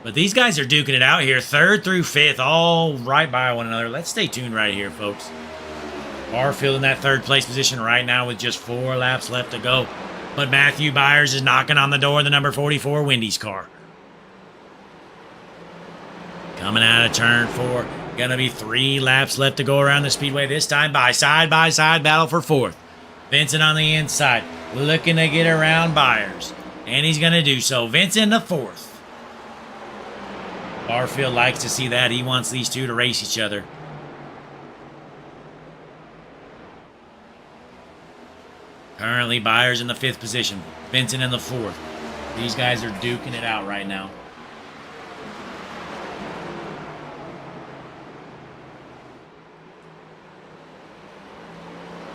But these guys are duking it out here, 3rd through 5th, all right by one another. Let's stay tuned right here, folks. Barfield in that 3rd place position right now with just 4 laps left to go. But Matthew Byers is knocking on the door of the number 44 Wendy's car. Coming out of turn 4. Gonna be 3 laps left to go around the speedway. This time by side-by-side battle for 4th. Vincent on the inside, looking to get around Byers. And he's gonna do so. Vincent to 4th. Barfield likes to see that. He wants these two to race each other. Currently, Byers in the 5th position. Vincent in the 4th. These guys are duking it out right now.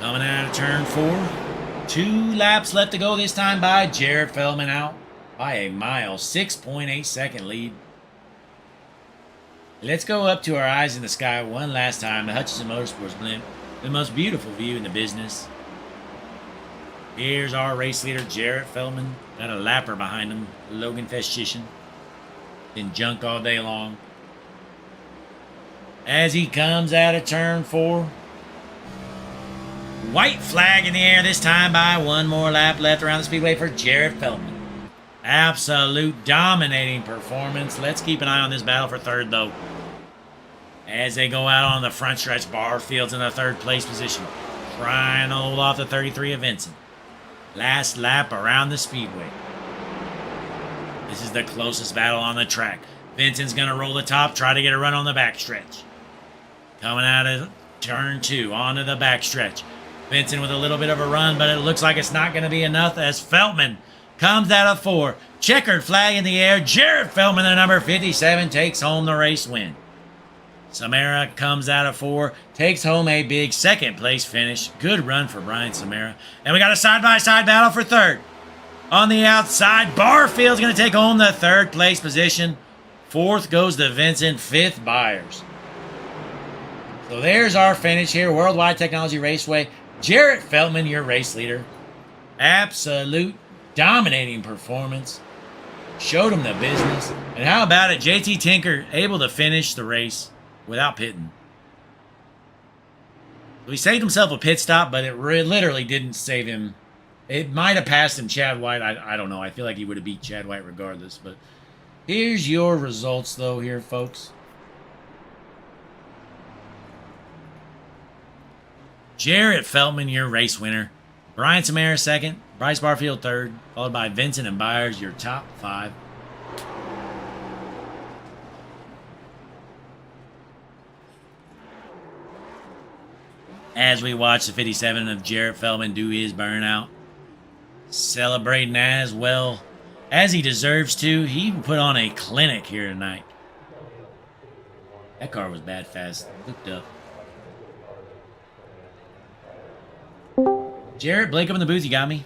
Coming out of turn 4. 2 laps left to go this time by Jared Feldman out by a mile. 6.8 second lead. Let's go up to our eyes in the sky one last time. The Hutchinson Motorsports blimp. The most beautiful view in the business. Here's our race leader, Jarrett Feldman. Got a lapper behind him, Logan Festician. Been junk all day long. As he comes out of turn 4. White flag in the air this time by 1 more lap left around the speedway for Jarrett Feldman. Absolute dominating performance. Let's keep an eye on this battle for 3rd, though. As they go out on the front stretch, Barfield's in the 3rd place position. Trying to hold off the 33 of Vincent. Last lap around the speedway. This is the closest battle on the track. Vincent's going to roll the top, try to get a run on the backstretch. Coming out of turn 2, onto the backstretch. Vincent with a little bit of a run, but it looks like it's not going to be enough as Feldman comes out of 4. Checkered flag in the air. Jarrett Feldman, the number 57, takes home the race win. Samara comes out of 4, takes home a big 2nd place finish. Good run for Brian Samara. And we got a side-by-side battle for 3rd. On the outside, Barfield's going to take home the 3rd place position. 4th goes to Vincent, 5th Byers. So there's our finish here. Worldwide Technology Raceway. Jarrett Feldman, your race leader. Absolute dominating performance. Showed him the business. And how about it? JT Tinker able to finish the race without pitting. He saved himself a pit stop, but it literally didn't save him. It might have passed him Chad White. I don't know. I feel like he would have beat Chad White regardless. But here's your results, though, here, folks. Jarrett Feldman, your race winner. Brian Samara, 2nd. Bryce Barfield, 3rd. Followed by Vincent and Byers, your top 5. as we watch the 57 of Jarrett Feldman do his burnout. Celebrating as well as he deserves to. He put on a clinic here tonight. That car was bad fast. Looked up. Jarrett, Blake up in the booth. You got me?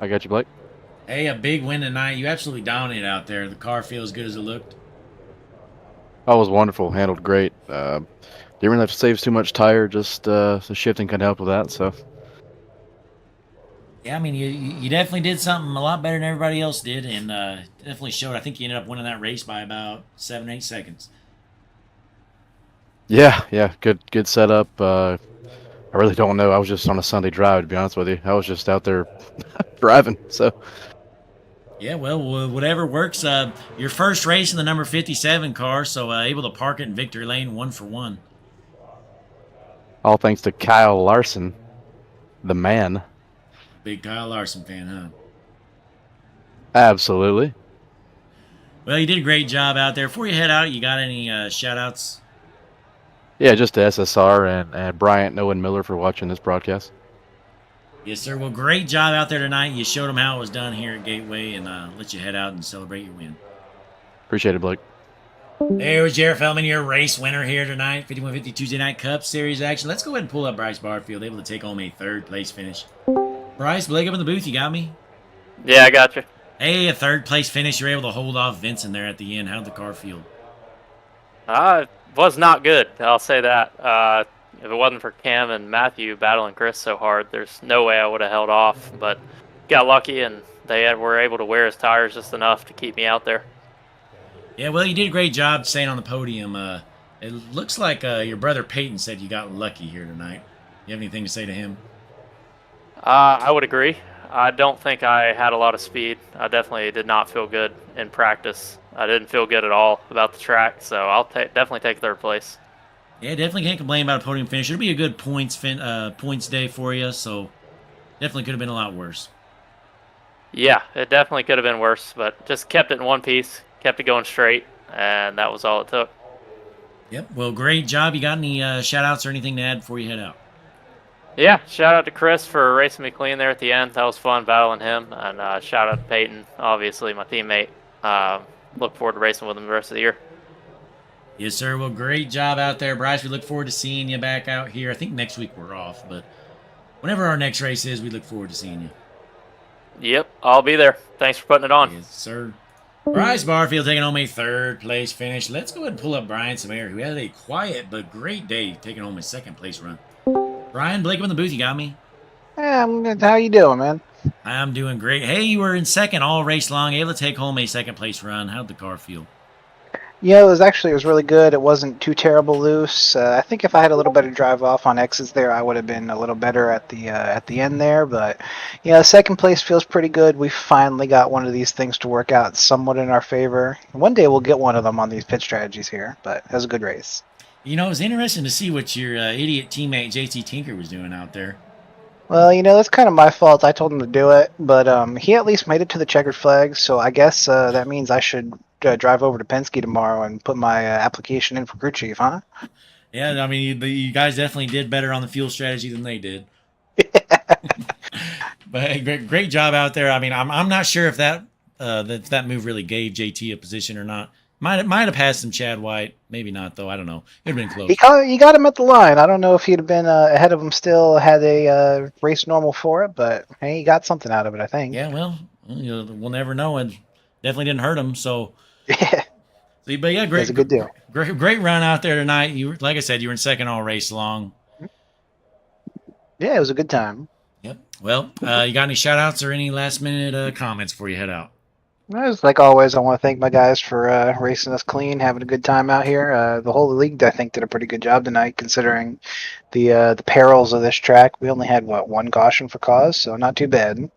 I got you, Blake. Hey, a big win tonight. You absolutely dominated out there. The car feels as good as it looked. Oh, it was wonderful. Handled great. Didn't really have to save too much tire. Just the shifting can help with that. So. Yeah, I mean, you definitely did something a lot better than everybody else did, and definitely showed. I think you ended up winning that race by about 7-8 seconds. Yeah, good setup. I really don't know. I was just on a Sunday drive, to be honest with you. I was just out there driving. So. Yeah, well, whatever works. Your first race in the number 57 car, so able to park it in victory lane 1 for 1. All thanks to Kyle Larson, the man. Big Kyle Larson fan, huh? Absolutely. Well, you did a great job out there. Before you head out, you got any shout-outs? Yeah, just to SSR and Bryant, Noah, and Miller for watching this broadcast. Yes, sir. Well, great job out there tonight. You showed them how it was done here at Gateway, and let you head out and celebrate your win. Appreciate it, Blake. There was Jarrett Feldman, your race winner here tonight. 5150 Tuesday Night Cup Series action. Let's go ahead and pull up Bryce Barfield, able to take home a third-place finish. Bryce, Blake up in the booth. You got me? Yeah, I got you. Hey, a third-place finish. You're able to hold off Vincent there at the end. How'd the car feel? It was not good. I'll say that. If it wasn't for Cam and Matthew battling Chris so hard, there's no way I would have held off. But got lucky, and were able to wear his tires just enough to keep me out there. Yeah, well, you did a great job staying on the podium. It looks like your brother Peyton said you got lucky here tonight. You have anything to say to him? I would agree. I don't think I had a lot of speed. I definitely did not feel good in practice. I didn't feel good at all about the track, so I'll definitely take third place. Yeah, definitely can't complain about a podium finish. It'll be a good points day for you, so definitely could have been a lot worse. Yeah, it definitely could have been worse, but just kept it in one piece, kept it going straight, and that was all it took. Yep, well, great job. You got any shout-outs or anything to add before you head out? Yeah, shout out to Chris for racing me clean there at the end. That was fun battling him. And shout out to Peyton, obviously my teammate. Look forward to racing with him the rest of the year. Yes, sir. Well, great job out there, Bryce. We look forward to seeing you back out here. I think next week we're off, but whenever our next race is, we look forward to seeing you. Yep, I'll be there. Thanks for putting it on. Yes, sir. Bryce Barfield taking home a third-place finish. Let's go ahead and pull up Brian Samir, who had a quiet but great day taking home his second-place run. Brian, Blake in the booth, you got me? Yeah, how you doing, man? I'm doing great. Hey, you were in second all race long, able to take home a second-place run. How'd the car feel? Yeah, it was really good. It wasn't too terrible loose. I think if I had a little better drive off on exits there, I would have been a little better at the end there. But yeah, second place feels pretty good. We finally got one of these things to work out somewhat in our favor. One day we'll get one of them on these pit strategies here. But it was a good race. You know, it was interesting to see what your idiot teammate JT Tinker was doing out there. Well, that's kind of my fault. I told him to do it, but he at least made it to the checkered flag, so I guess that means I should drive over to Penske tomorrow and put my application in for crew chief, huh? Yeah, I mean, you guys definitely did better on the fuel strategy than they did. But hey, great job out there. I mean, I'm not sure if that move really gave JT a position or not. Might have passed him Chad White. Maybe not, though. I don't know. It would have been close. You got him at the line. I don't know if he'd have been ahead of him still had a race normal for it, but hey, he got something out of it, I think. Yeah, well, we'll never know. It definitely didn't hurt him, so. Yeah. But yeah, great. It's a good deal. Great run out there tonight. Like I said, you were in second all race long. Yeah, it was a good time. Yep. Well, you got any shout-outs or any last-minute comments before you head out? Like always, I want to thank my guys for racing us clean, having a good time out here. The whole league, I think, did a pretty good job tonight, considering the perils of this track. We only had, one caution for cause, so not too bad.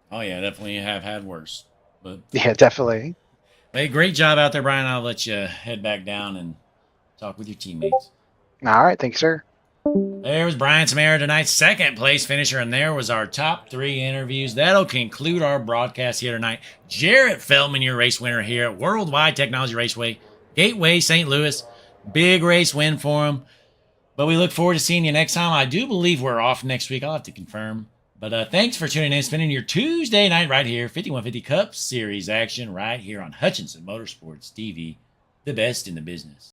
Oh, yeah, definitely have had worse. But yeah, definitely. Hey, great job out there, Brian. I'll let you head back down and talk with your teammates. All right, thank you, sir. There was Brian Samara, tonight's second-place finisher, and there was our top 3 interviews. That'll conclude our broadcast here tonight. Jarrett Feldman, your race winner here at Worldwide Technology Raceway, Gateway, St. Louis. Big race win for him. But we look forward to seeing you next time. I do believe we're off next week. I'll have to confirm. But thanks for tuning in, spending your Tuesday night right here. 5150 Cup Series action right here on Hutchinson Motorsports TV, the best in the business.